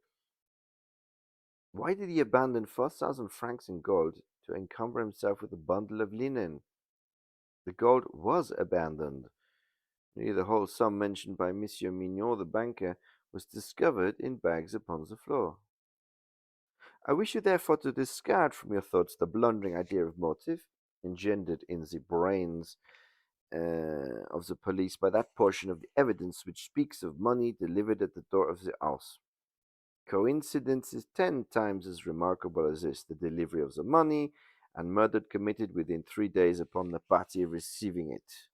why did he abandon 4,000 francs in gold to encumber himself with a bundle of linen? The gold was abandoned. Nearly the whole sum mentioned by Monsieur Mignon, the banker, was discovered in bags upon the floor. I wish you therefore to discard from your thoughts the blundering idea of motive engendered in the brains of the police by that portion of the evidence which speaks of money delivered at the door of the house. Coincidence is 10 times as remarkable as this, the delivery of the money, and murder committed within 3 days upon the party receiving it.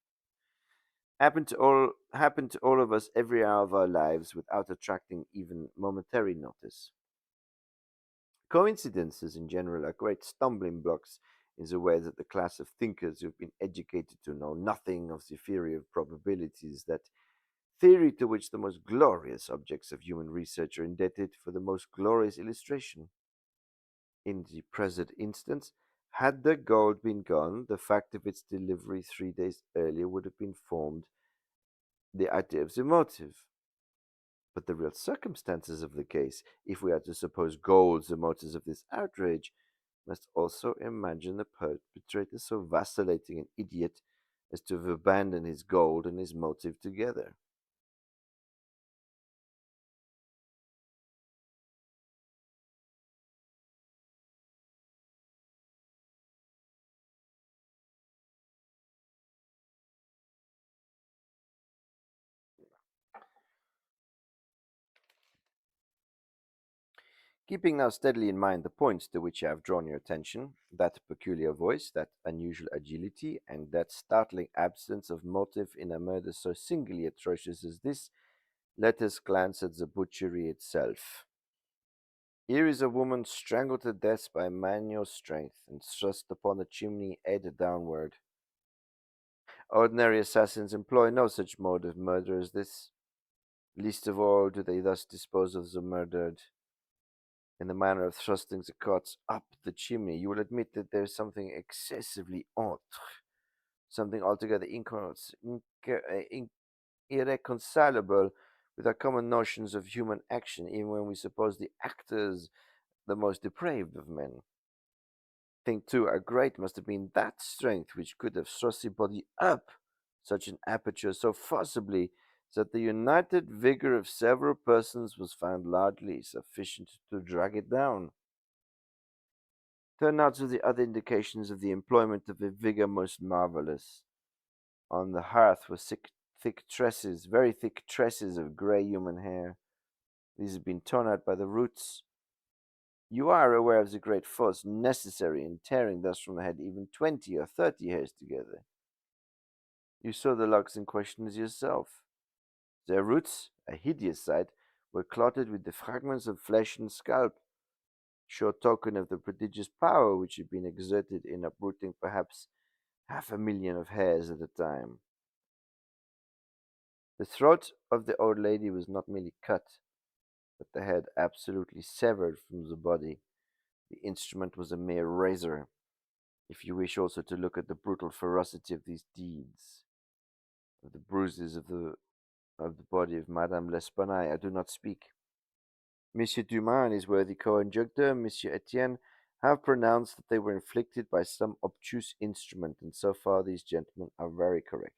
Happened to all of us every hour of our lives without attracting even momentary notice. Coincidences in general are great stumbling blocks in the way that the class of thinkers who have been educated to know nothing of the theory of probabilities, that theory to which the most glorious objects of human research are indebted for the most glorious illustration. In the present instance, had the gold been gone, the fact of its delivery 3 days earlier would have been formed the idea of the motive. But the real circumstances of the case, if we are to suppose gold the motives of this outrage, must also imagine the perpetrator so vacillating an idiot as to have abandoned his gold and his motive together. Keeping now steadily in mind the points to which I have drawn your attention, that peculiar voice, that unusual agility, and that startling absence of motive in a murder so singularly atrocious as this, let us glance at the butchery itself. Here is a woman strangled to death by manual strength and thrust upon a chimney head downward. Ordinary assassins employ no such mode of murder as this. Least of all do they thus dispose of the murdered, in the manner of thrusting the corpse up the chimney. You will admit that there is something excessively autre, something altogether irreconcilable with our common notions of human action, even when we suppose the actors the most depraved of men. Think too how great must have been that strength which could have thrust the body up such an aperture so forcibly that the united vigor of several persons was found largely sufficient to drag it down. Turn now to the other indications of the employment of a vigor most marvelous. On the hearth were thick tresses, very thick tresses of grey human hair. These had been torn out by the roots. You are aware of the great force necessary in tearing thus from the head even 20 or 30 hairs together. You saw the locks in question as yourself. Their roots, a hideous sight, were clotted with the fragments of flesh and scalp, sure token of the prodigious power which had been exerted in uprooting perhaps 500,000 of hairs at a time. The throat of the old lady was not merely cut, but the head absolutely severed from the body. The instrument was a mere razor. If you wish also to look at the brutal ferocity of these deeds, of the bruises of the body of Madame L'Espanaye, I do not speak. Monsieur Dumas and his worthy co-injunctor, Monsieur Etienne, have pronounced that they were inflicted by some obtuse instrument, and so far these gentlemen are very correct.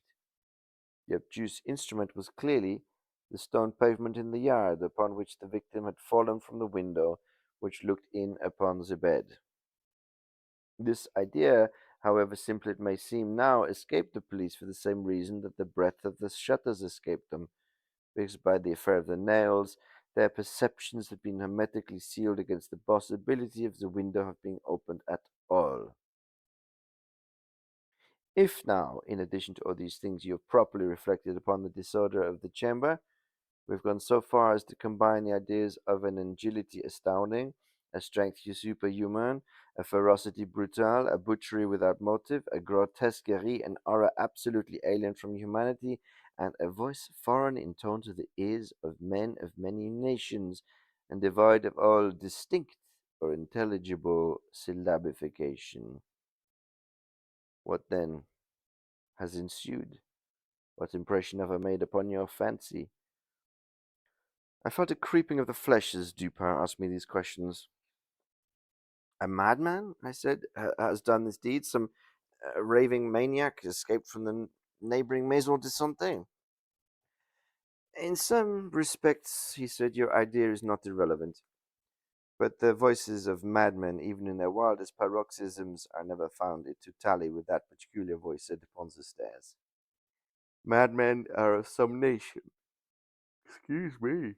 The obtuse instrument was clearly the stone pavement in the yard, upon which the victim had fallen from the window which looked in upon the bed. This idea, however simple it may seem now, escaped the police for the same reason that the breadth of the shutters escaped them, because by the affair of the nails, their perceptions had been hermetically sealed against the possibility of the window having been opened at all. If now, in addition to all these things, you have properly reflected upon the disorder of the chamber, we've gone so far as to combine the ideas of an agility astounding, a strength superhuman, a ferocity brutal, a butchery without motive, a grotesquerie and horror absolutely alien from humanity, and a voice foreign in tone to the ears of men of many nations, and devoid of all distinct or intelligible syllabification. What then has ensued? What impression have I made upon your fancy? I felt a creeping of the flesh as Dupin asked me these questions. A madman, I said, has done this deed. Some raving maniac escaped from the neighboring Maison de Santé. In some respects, he said, your idea is not irrelevant. But the voices of madmen, even in their wildest paroxysms, are never found to tally with that peculiar voice said upon the stairs. Madmen are of some nation. Excuse me.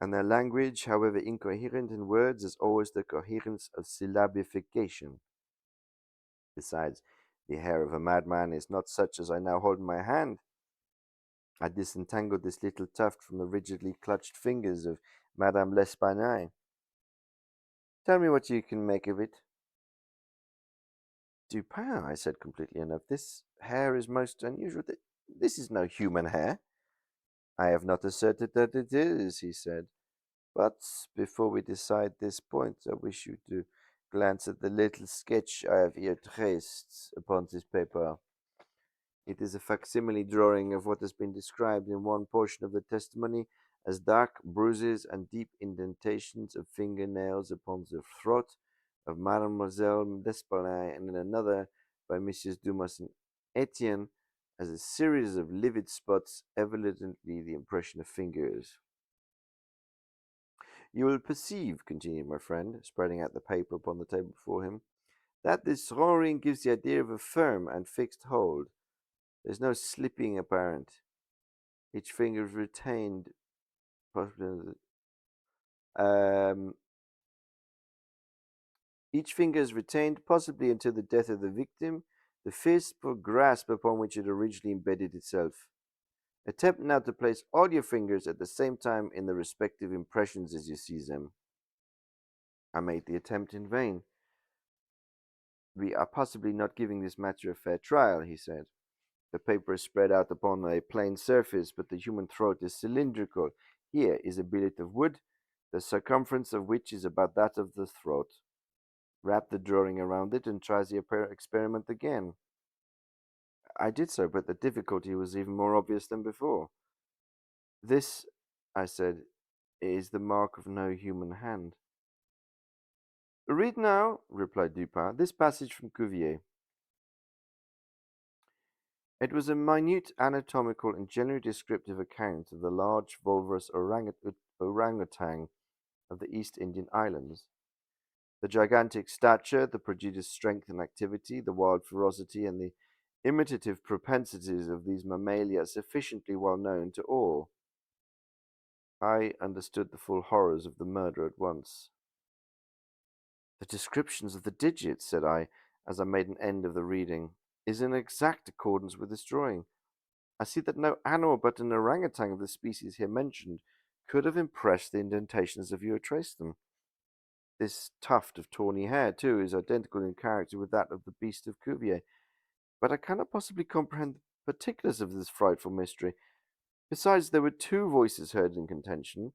And their language, however incoherent in words, is always the coherence of syllabification. Besides, the hair of a madman is not such as I now hold in my hand. I disentangled this little tuft from the rigidly clutched fingers of Madame L'Espanaye. Tell me what you can make of it. Dupin, I said completely enough, this hair is most unusual. This is no human hair. I have not asserted that it is, he said. But before we decide this point, I wish you to glance at the little sketch I have here traced upon this paper. It is a facsimile drawing of what has been described in one portion of the testimony as dark bruises and deep indentations of finger-nails upon the throat of Mademoiselle D'Espelin, and in another by Messieurs Dumas and Etienne as a series of livid spots, evidently the impression of fingers. You will perceive, continued my friend, spreading out the paper upon the table before him, that this drawing gives the idea of a firm and fixed hold. There's no slipping apparent. Each finger is retained, um, each finger is retained, possibly until the death of the victim, the fist or grasp upon which it originally embedded itself. Attempt now to place all your fingers at the same time in the respective impressions as you see them. I made the attempt in vain. We are possibly not giving this matter a fair trial, he said. The paper is spread out upon a plain surface, but the human throat is cylindrical. Here is a billet of wood, the circumference of which is about that of the throat. Wrap the drawing around it and try the experiment again. I did so, but the difficulty was even more obvious than before. This, I said, is the mark of no human hand. Read now, replied Dupin, this passage from Cuvier. It was a minute anatomical and generally descriptive account of the large volvulus orangutan of the East Indian Islands. The gigantic stature, the prodigious strength and activity, the wild ferocity, and the imitative propensities of these mammalia are sufficiently well known to all. I understood the full horrors of the murder at once. The descriptions of the digits, said I, as I made an end of the reading, is in exact accordance with this drawing. I see that no animal but an orangutan of the species here mentioned could have impressed the indentations as you traced them. This tuft of tawny hair, too, is identical in character with that of the beast of Cuvier, but I cannot possibly comprehend the particulars of this frightful mystery. Besides, there were two voices heard in contention,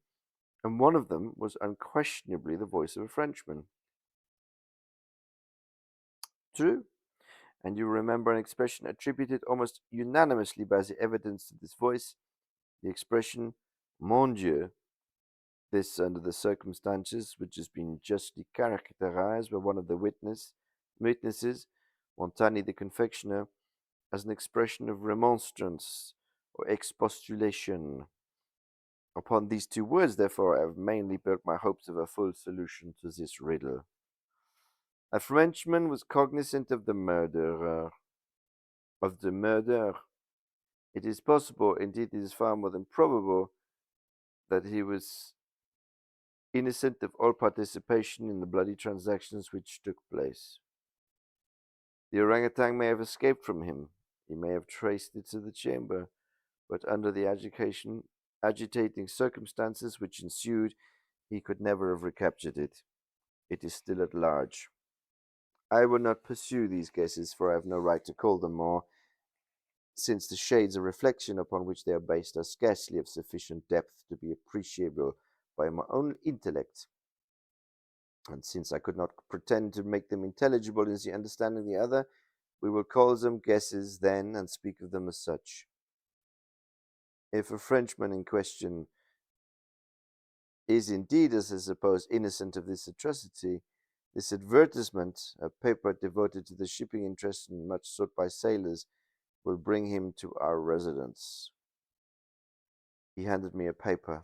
and one of them was unquestionably the voice of a Frenchman. True. And you remember an expression attributed almost unanimously by the evidence to this voice, the expression Mon Dieu. This, under the circumstances, which has been justly characterized by one of the witnesses, Montani the confectioner, as an expression of remonstrance or expostulation. Upon these two words, therefore, I have mainly built my hopes of a full solution to this riddle. A Frenchman was cognizant of the murderer. Of the murder. It is possible, indeed, it is far more than probable, that he was innocent of all participation in the bloody transactions which took place. The orangutan may have escaped from him. He may have traced it to the chamber, but under the agitating circumstances which ensued, he could never have recaptured it. It is still at large. I will not pursue these guesses, for I have no right to call them more, since the shades of reflection upon which they are based are scarcely of sufficient depth to be appreciable by my own intellect. And since I could not pretend to make them intelligible in the understanding of the other, we will call them guesses then, and speak of them as such. If a Frenchman in question is indeed, as I suppose, innocent of this atrocity, this advertisement, a paper devoted to the shipping interest and much sought by sailors, will bring him to our residence. He handed me a paper,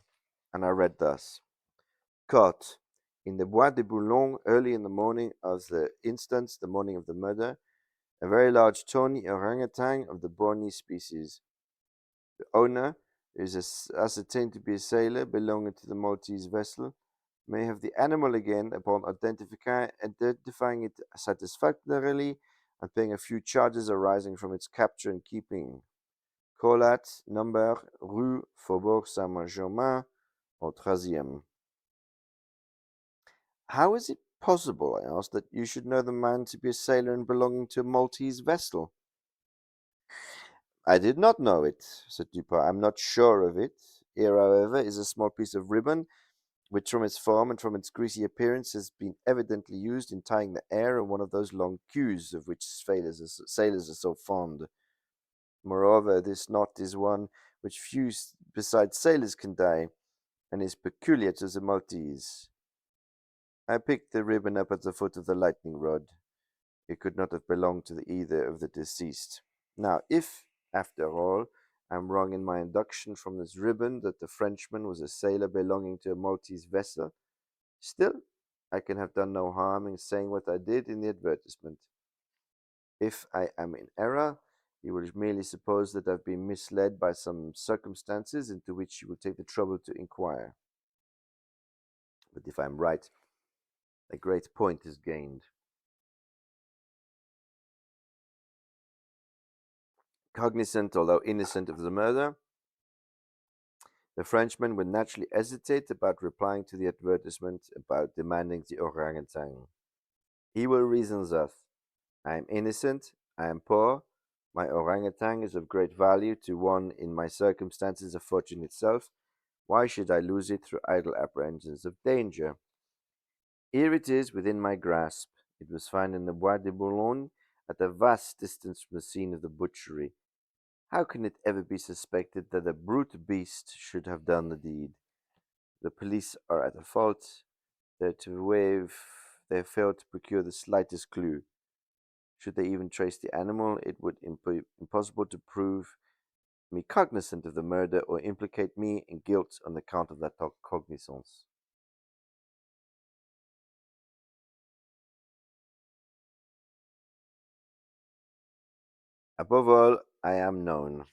and I read thus: Caught in the Bois de Boulogne early in the morning of the instant, the morning of the murder, a very large tawny orangutan of the Borneo species. The owner, who is ascertained to be a sailor belonging to the Maltese vessel, may have the animal again upon identifying it satisfactorily and paying a few charges arising from its capture and keeping. Call at number Rue Faubourg Saint-Germain, au 13e. How is it possible, I asked, that you should know the man to be a sailor and belonging to a Maltese vessel? I did not know it, said Dupin. I'm not sure of it. Here, however, is a small piece of ribbon, which from its form and from its greasy appearance has been evidently used in tying the hair in one of those long queues of which sailors are so fond. Moreover, this knot is one which few besides sailors can tie, and is peculiar to the Maltese. I picked the ribbon up at the foot of the lightning rod. It could not have belonged to either of the deceased. Now, if, after all, I am wrong in my induction from this ribbon that the Frenchman was a sailor belonging to a Maltese vessel, still, I can have done no harm in saying what I did in the advertisement. If I am in error, you will merely suppose that I have been misled by some circumstances into which you will take the trouble to inquire. But if I am right, a great point is gained. Cognizant, although innocent, of the murder, the Frenchman would naturally hesitate about replying to the advertisement about demanding the orangutan. He will reason thus: I am innocent, I am poor, my orangutan is of great value to one in my circumstances of fortune itself. Why should I lose it through idle apprehensions of danger? Here it is within my grasp. It was found in the Bois de Boulogne, at a vast distance from the scene of the butchery. How can it ever be suspected that a brute beast should have done the deed? The police are at a fault. They have failed to procure the slightest clue. Should they even trace the animal, it would be impossible to prove me cognizant of the murder or implicate me in guilt on account of that cognizance. Above all, I am known.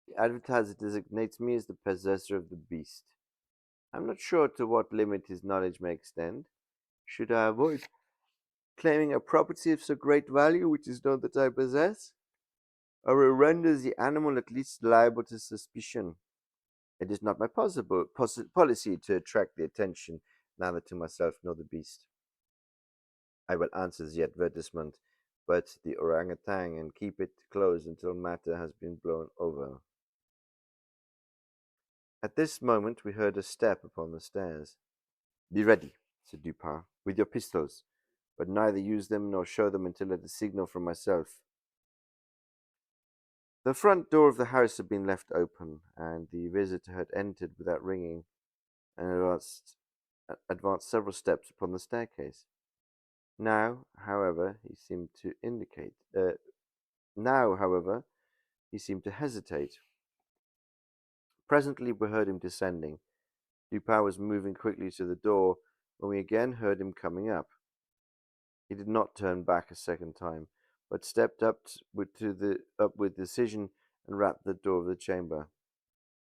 The advertiser designates me as the possessor of the beast. I am not sure to what limit his knowledge may extend. Should I avoid claiming a property of so great value which is known that I possess, or renders the animal at least liable to suspicion? It is not my policy to attract the attention neither to myself nor the beast. I will answer the advertisement, but the orangutan, and keep it closed until matter has been blown over. At this moment we heard a step upon the stairs. Be ready, said Dupin, with your pistols. but neither use them nor show them until at a signal from myself. The front door of the house had been left open, and the visitor had entered without ringing and advanced several steps upon the staircase. Now, however, he seemed to indicate. Now, however, he seemed to hesitate. Presently, we heard him descending. Dupin was moving quickly to the door when we again heard him coming up. He did not turn back a second time, but stepped up with decision and rapped the door of the chamber.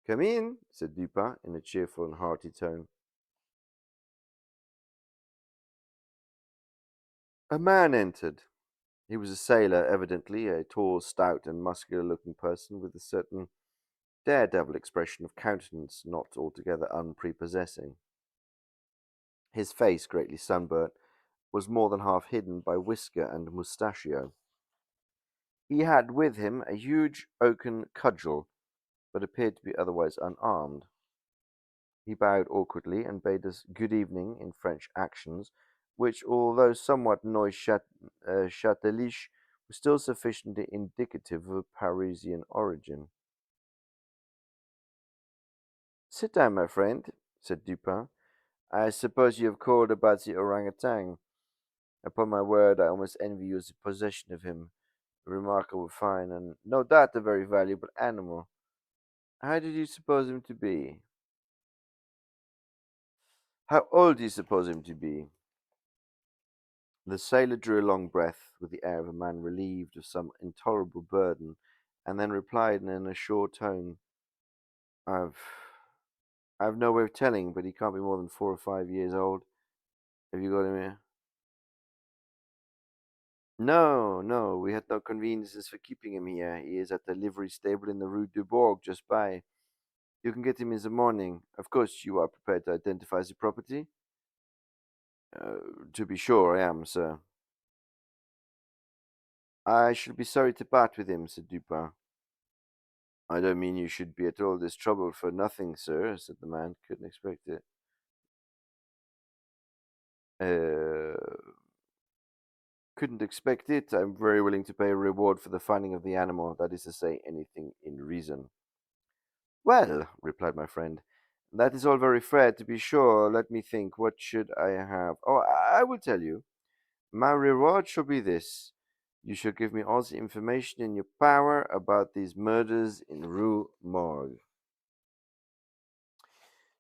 "Come in," said Dupin in a cheerful and hearty tone. A man entered. He was a sailor, evidently, a tall, stout, and muscular-looking person with a certain daredevil expression of countenance not altogether unprepossessing. His face, greatly sunburnt, was more than half hidden by whisker and mustachio. He had with him a huge oaken cudgel, but appeared to be otherwise unarmed. He bowed awkwardly and bade us good evening in French actions, which, although somewhat châtelish, were still sufficiently indicative of a Parisian origin. "Sit down, my friend," said Dupin. "I suppose you have called about the orangutan. Upon my word, I almost envy you the possession of him. A remarkable fine, and no doubt a very valuable animal. How did you suppose him to be? How old do you suppose him to be?" The sailor drew a long breath, with the air of a man relieved of some intolerable burden, and then replied in an assured tone, "I've, I've no way of telling, but he can't be more than 4 or 5 years old. Have you got him here?" "No, no, we had no conveniences for keeping him here. He is at the livery stable in the Rue du Bourg, just by. You can get him in the morning. Of course, you are prepared to identify the property?" Uh, to be sure, I am, sir." "I shall be sorry to part with him," said Dupin. "I don't mean you should be at all this trouble for nothing, sir," said the man. "Couldn't expect it." Uh, couldn't expect it. I'm very willing to pay a reward for the finding of the animal, that is to say, anything in reason." "Well," replied my friend, "that is all very fair, to be sure. Let me think. What should I have? Oh, I will tell you. My reward shall be this. You shall give me all the information in your power about these murders in Rue Morgue."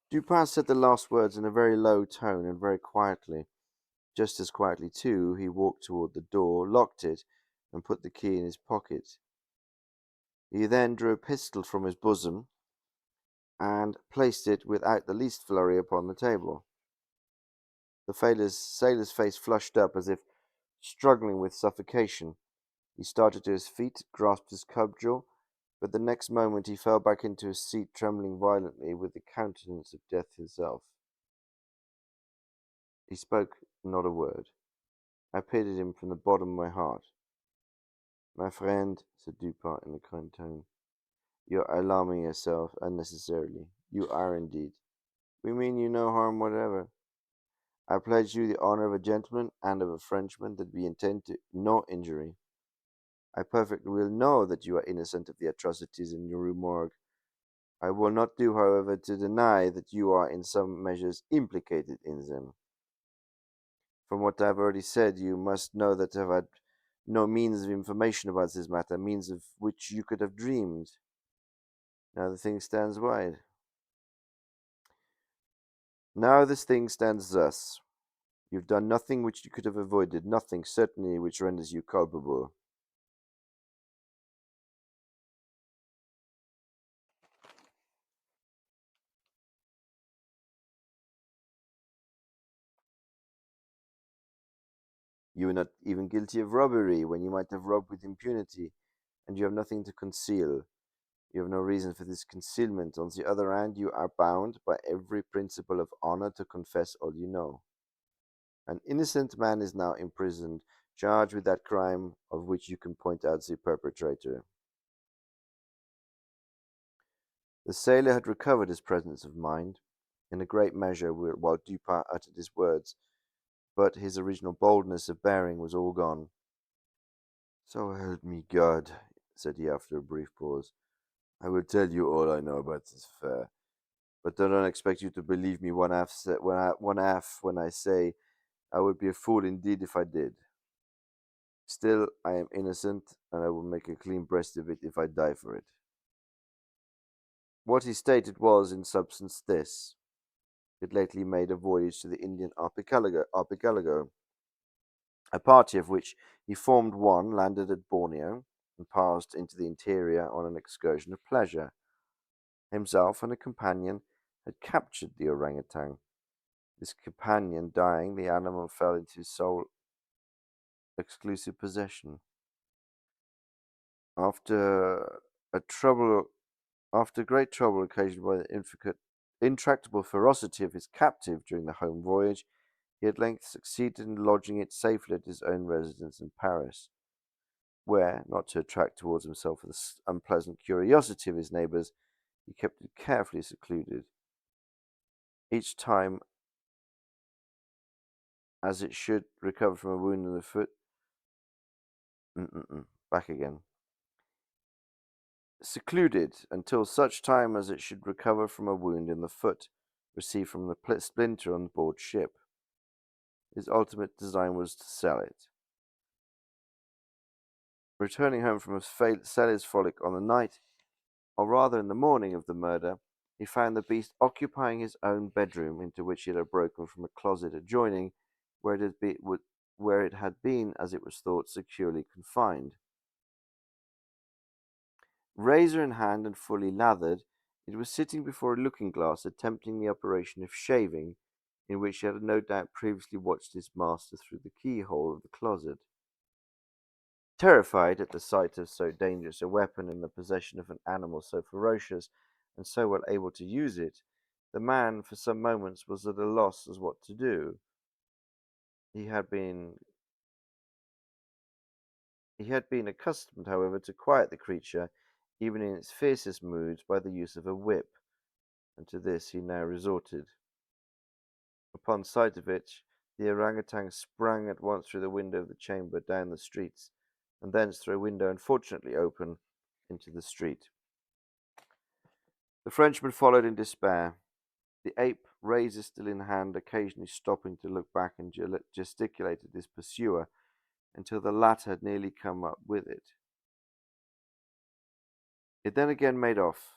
Dupin said the last words in a very low tone and very quietly. Just as quietly, too, he walked toward the door, locked it, and put the key in his pocket. He then drew a pistol from his bosom and placed it without the least flurry upon the table. The sailor's face flushed up as if struggling with suffocation. He started to his feet, grasped his cudgel, but the next moment he fell back into his seat, trembling violently, with the countenance of death himself. He spoke not a word. I pitied him from the bottom of my heart. "My friend," said Dupin in a kind tone, "you are alarming yourself unnecessarily. You are indeed. We mean you no harm whatever. I pledge you the honor of a gentleman and of a Frenchman that we intend to no injury. I perfectly well know that you are innocent of the atrocities in your Rue Morgue. I will not do, however, to deny that you are in some measures implicated in them. From what I have already said, you must know that I have had no means of information about this matter, means of which you could have dreamed. Now the thing stands wide. Now this thing stands thus. You've done nothing which you could have avoided, nothing certainly which renders you culpable. You are not even guilty of robbery, when you might have robbed with impunity, and you have nothing to conceal. You have no reason for this concealment. On the other hand, you are bound by every principle of honor to confess all you know. An innocent man is now imprisoned, charged with that crime of which you can point out the perpetrator." The sailor had recovered his presence of mind, in a great measure, while Dupin uttered his words. but his original boldness of bearing was all gone. "So help me God," said he after a brief pause, "I will tell you all I know about this affair, but I don't expect you to believe me one half when I say I would be a fool indeed if I did. Still, I am innocent, and I will make a clean breast of it if I die for it." What he stated was, in substance, this: he had lately made a voyage to the Indian archipelago, a party of which he formed one landed at Borneo and passed into the interior on an excursion of pleasure. Himself and a companion had captured the orangutan. This companion dying, the animal fell into his sole exclusive possession. After a trouble, after great trouble occasioned by the intractable ferocity of his captive during the home voyage, he at length succeeded in lodging it safely at his own residence in Paris, where, not to attract towards himself the unpleasant curiosity of his neighbours, he kept it carefully secluded. Each time, as it should recover from a wound in the foot, back again. Secluded until such time as it should recover from a wound in the foot received from the splinter on board ship. His ultimate design was to sell it. Returning home from a sailor's frolic on the night, or rather in the morning of the murder, he found the beast occupying his own bedroom, into which it had broken from a closet adjoining, where it had been, as it was thought, securely confined. Razor in hand and fully lathered, it was sitting before a looking-glass attempting the operation of shaving, in which he had no doubt previously watched his master through the keyhole of the closet. Terrified at the sight of so dangerous a weapon in the possession of an animal so ferocious and so well able to use it, the man for some moments was at a loss as what to do. He had been accustomed, however, to quiet the creature, even in its fiercest moods, by the use of a whip, and to this he now resorted. Upon sight of it, the orangutan sprang at once through the window of the chamber down the streets, and thence through a window unfortunately open into the street. The Frenchman followed in despair. The ape, razor still in hand, occasionally stopping to look back and gesticulate at his pursuer until the latter had nearly come up with it. It then again made off.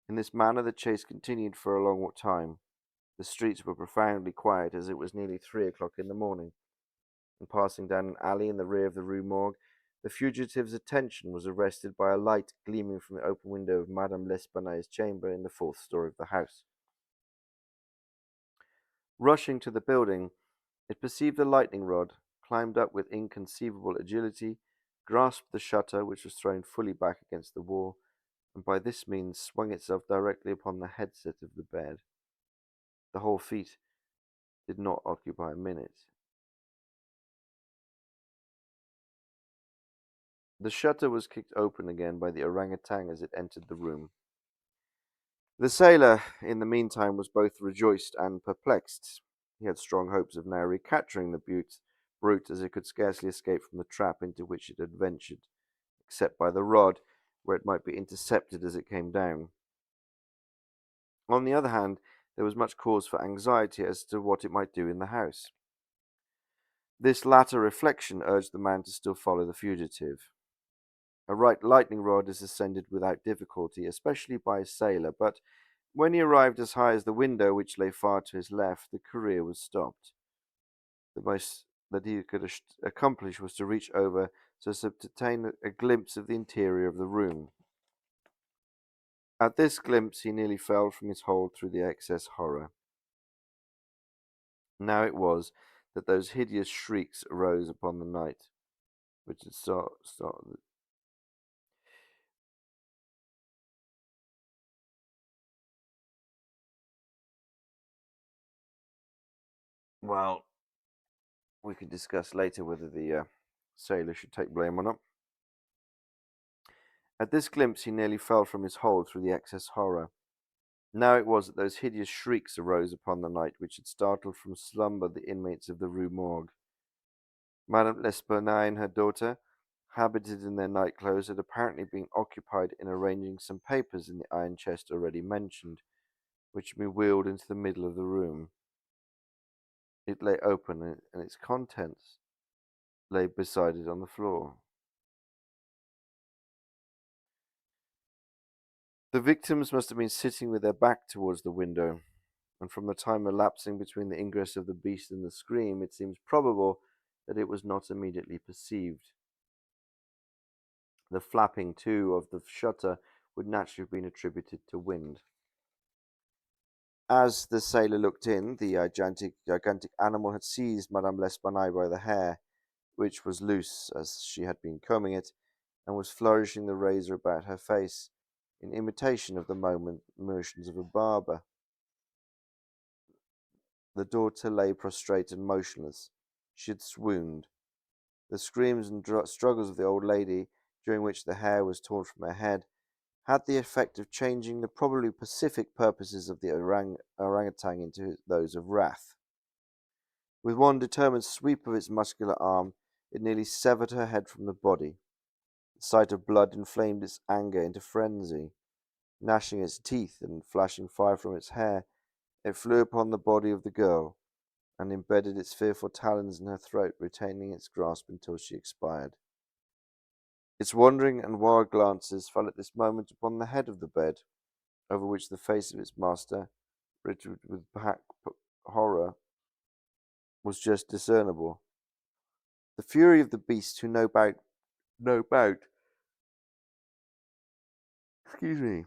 In this manner the chase continued for a long time. The streets were profoundly quiet, as it was nearly 3 o'clock in the morning, and passing down an alley in the rear of the Rue Morgue, the fugitive's attention was arrested by a light gleaming from the open window of Madame L'Espanaye's chamber in the 4th story of the house. Rushing to the building, it perceived a lightning rod, climbed up with inconceivable agility, grasped the shutter, which was thrown fully back against the wall, and by this means swung itself directly upon the headset of the bed. The whole feat did not occupy a minute. The shutter was kicked open again by the orangutan as it entered the room. The sailor, in the meantime, was both rejoiced and perplexed. He had strong hopes of now recapturing the brute, as it could scarcely escape from the trap into which it had ventured, except by the rod, where it might be intercepted as it came down. On the other hand, there was much cause for anxiety as to what it might do in the house. This latter reflection urged the man to still follow the fugitive. A right lightning rod is ascended without difficulty, especially by a sailor, but when he arrived as high as the window, which lay far to his left, the career was stopped. The most that he could accomplish was to reach over so as to obtain a glimpse of the interior of the room. At this glimpse he nearly fell from his hold through the excess horror. Now it was that those hideous shrieks arose upon the night, which had started. Well, we could discuss later whether the sailor should take blame or not. At this glimpse he nearly fell from his hold through the excess horror. Now it was that those hideous shrieks arose upon the night which had startled from slumber the inmates of the Rue Morgue. Madame L'Espanaye and her daughter, habited in their night clothes, had apparently been occupied in arranging some papers in the iron chest already mentioned, which had been wheeled into the middle of the room. It lay open, and its contents lay beside it on the floor. The victims must have been sitting with their back towards the window, and from the time elapsing between the ingress of the beast and the scream, it seems probable that it was not immediately perceived. The flapping, too, of the shutter would naturally have been attributed to wind. As the sailor looked in, the gigantic animal had seized Madame L'Espanaye by the hair, which was loose as she had been combing it, and was flourishing the razor about her face, in imitation of the motions of a barber. The daughter lay prostrate and motionless. She had swooned. The screams and struggles of the old lady, during which the hair was torn from her head, had the effect of changing the probably pacific purposes of the orangutan into those of wrath. With one determined sweep of its muscular arm, it nearly severed her head from the body. The sight of blood inflamed its anger into frenzy. Gnashing its teeth and flashing fire from its hair, it flew upon the body of the girl, and embedded its fearful talons in her throat, retaining its grasp until she expired. Its wandering and wild glances fell at this moment upon the head of the bed, over which the face of its master, written with black horror, was just discernible. The fury of the beast, excuse me,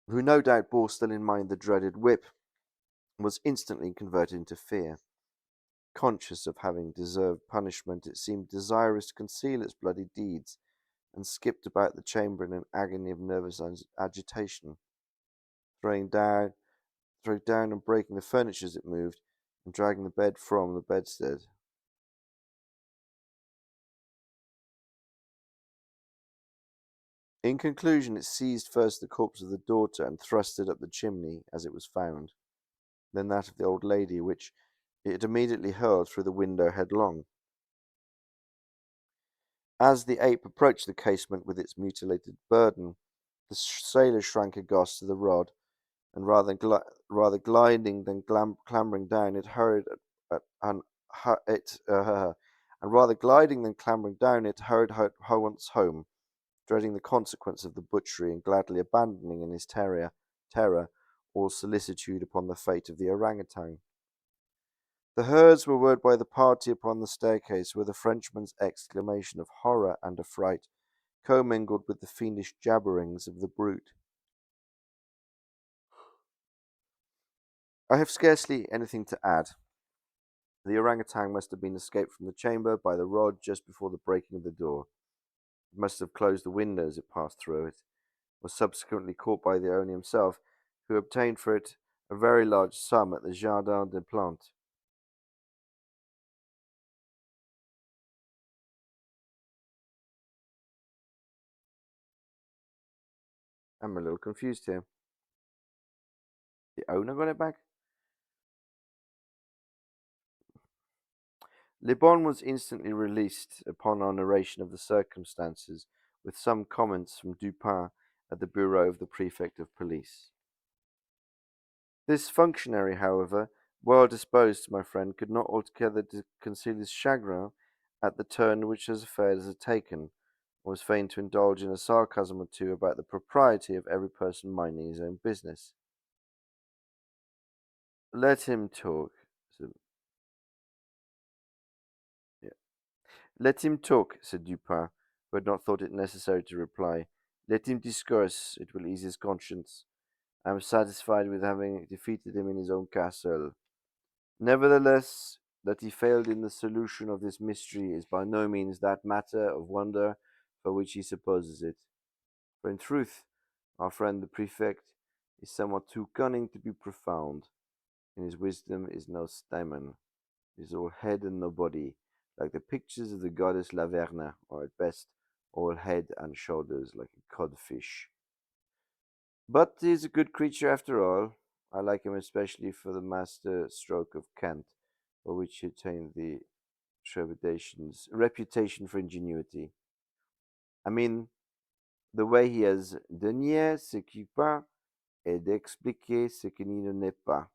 who no doubt bore still in mind the dreaded whip, was instantly converted into fear. Conscious of having deserved punishment, it seemed desirous to conceal its bloody deeds, and skipped about the chamber in an agony of nervous agitation, throwing down, and breaking the furniture as it moved, and dragging the bed from the bedstead. In conclusion, it seized first the corpse of the daughter and thrust it up the chimney as it was found, then that of the old lady, which it immediately hurled through the window headlong. As the ape approached the casement with its mutilated burden, the sailor shrank aghast to the rod, and rather gliding than clambering down, it hurried at, and it and rather gliding than clambering down, it hurried once home, dreading the consequence of the butchery, and gladly abandoning in his terror all solicitude upon the fate of the orangutan. The herds were word by the party upon the staircase, with the Frenchman's exclamation of horror and affright, commingled with the fiendish jabberings of the brute. I have scarcely anything to add. The orangutan must have been escaped from the chamber by the rod just before the breaking of the door. It must have closed the window as it passed through it, was subsequently caught by the owner himself, who obtained for it a very large sum at the Jardin des Plantes. I'm a little confused here. The owner got it back? Le Bon was instantly released upon our narration of the circumstances, with some comments from Dupin at the bureau of the prefect of police. This functionary, however, well disposed to my friend, could not altogether conceal his chagrin at the turn which his affairs had taken, and was fain to indulge in a sarcasm or two about the propriety of every person minding his own business. Let him talk, said, yeah. Let him talk, said Dupin, who had not thought it necessary to reply. Let him discourse, it will ease his conscience. I am satisfied with having defeated him in his own castle. Nevertheless, that he failed in the solution of this mystery is by no means that matter of wonder for which he supposes it. For in truth, our friend the prefect is somewhat too cunning to be profound. In his wisdom is no stammen. He is all head and no body, like the pictures of the goddess Laverne, or at best, all head and shoulders like a codfish. But he's a good creature after all. I like him especially for the master stroke of cant, for which he attained the trepidation's reputation for ingenuity. I mean, the way he has de nier ce qui pas et d'expliquer ce qui ne n'est pas.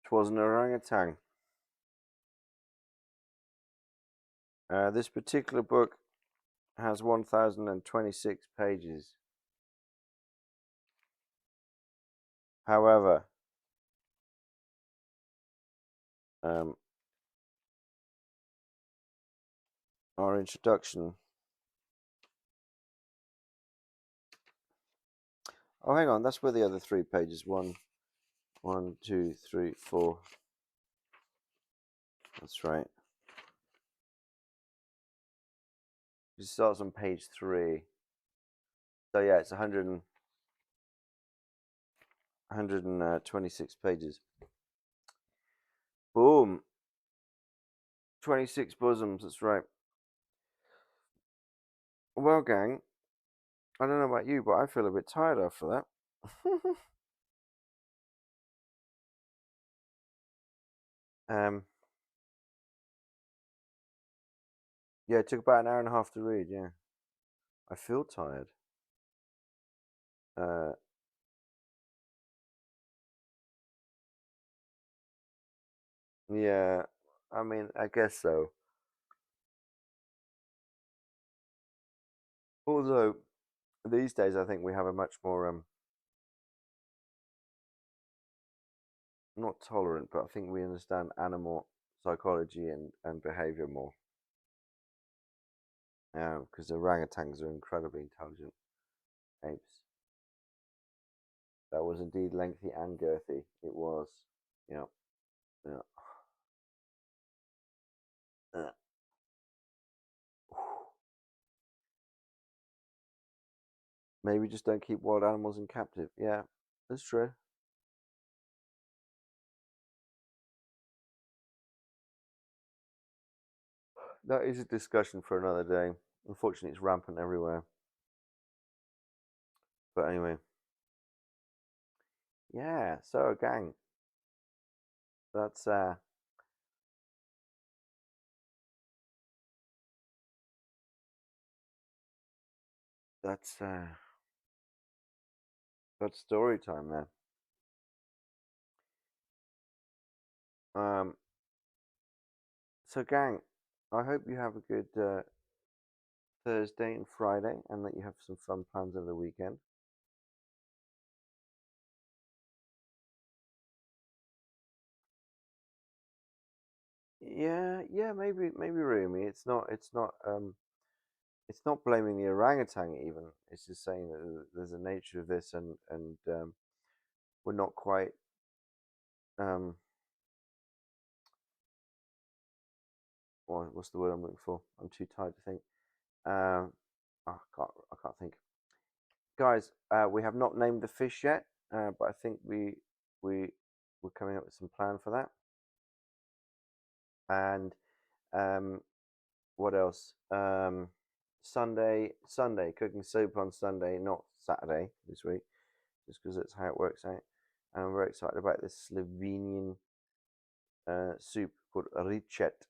'Twas an orangutan. This particular book has 1,026 pages. However, um, our introduction. Oh, hang on, that's where the other 3 pages. One, two, three, four. That's right. It starts on page 3. So yeah, it's 126 pages. Boom. 26 bosoms, that's right. Well, gang, I don't know about you, but I feel a bit tired after that. um, yeah, it took about an hour and a half to read, yeah. I feel tired. Uh, yeah, I mean, I guess so. Although, these days I think we have a much more, not tolerant, but I think we understand animal psychology and behavior more. Because orangutans are incredibly intelligent apes. That was indeed lengthy and girthy. It was. Yeah. Yeah. Uh, Maybe just don't keep wild animals in captive. Yeah, that's true. That is a discussion for another day. Unfortunately, it's rampant everywhere. But anyway, yeah. So, gang, that's that's uh, that's story time then. Um, so, gang, I hope you have a good Thursday and Friday, and that you have some fun plans over the weekend. Yeah, yeah, maybe Rumi. It's not blaming the orangutan even. It's just saying that there's a nature of this, and we're not quite um. What's the word I'm looking for? I'm too tired to think. Um, I can't think. Guys, we have not named the fish yet, but I think we we're coming up with some plan for that. And um, what else? Sunday, cooking soup on Sunday, not Saturday this week, just because that's how it works out. And I'm very excited about this Slovenian soup called ricet.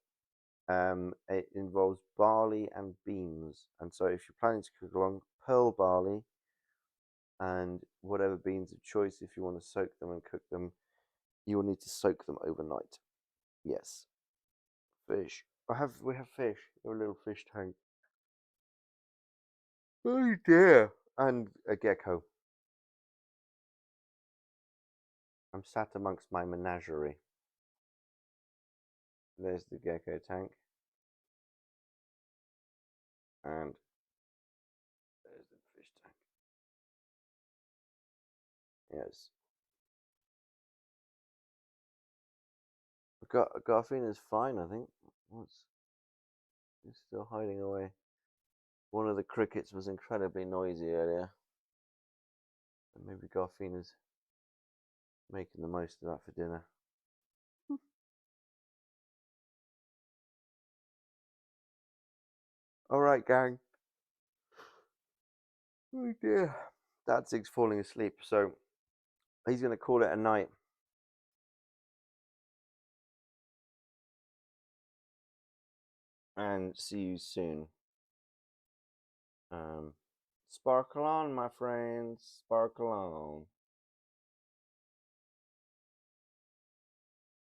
It involves barley and beans, and so if you're planning to cook along, pearl barley and whatever beans of choice. If you want to soak them and cook them, you will need to soak them overnight. Yes, fish. We have fish. A little fish tank. Oh dear. And a gecko. I'm sat amongst my menagerie. There's the gecko tank, and there's the fish tank. Yes. Garfina's fine, I think. What's He's still hiding away. One of the crickets was incredibly noisy earlier. And maybe Garfina's making the most of that for dinner. Alright, gang. Oh dear. Dadzig's falling asleep, so he's going to call it a night. And see you soon. Sparkle on, my friends. Sparkle on.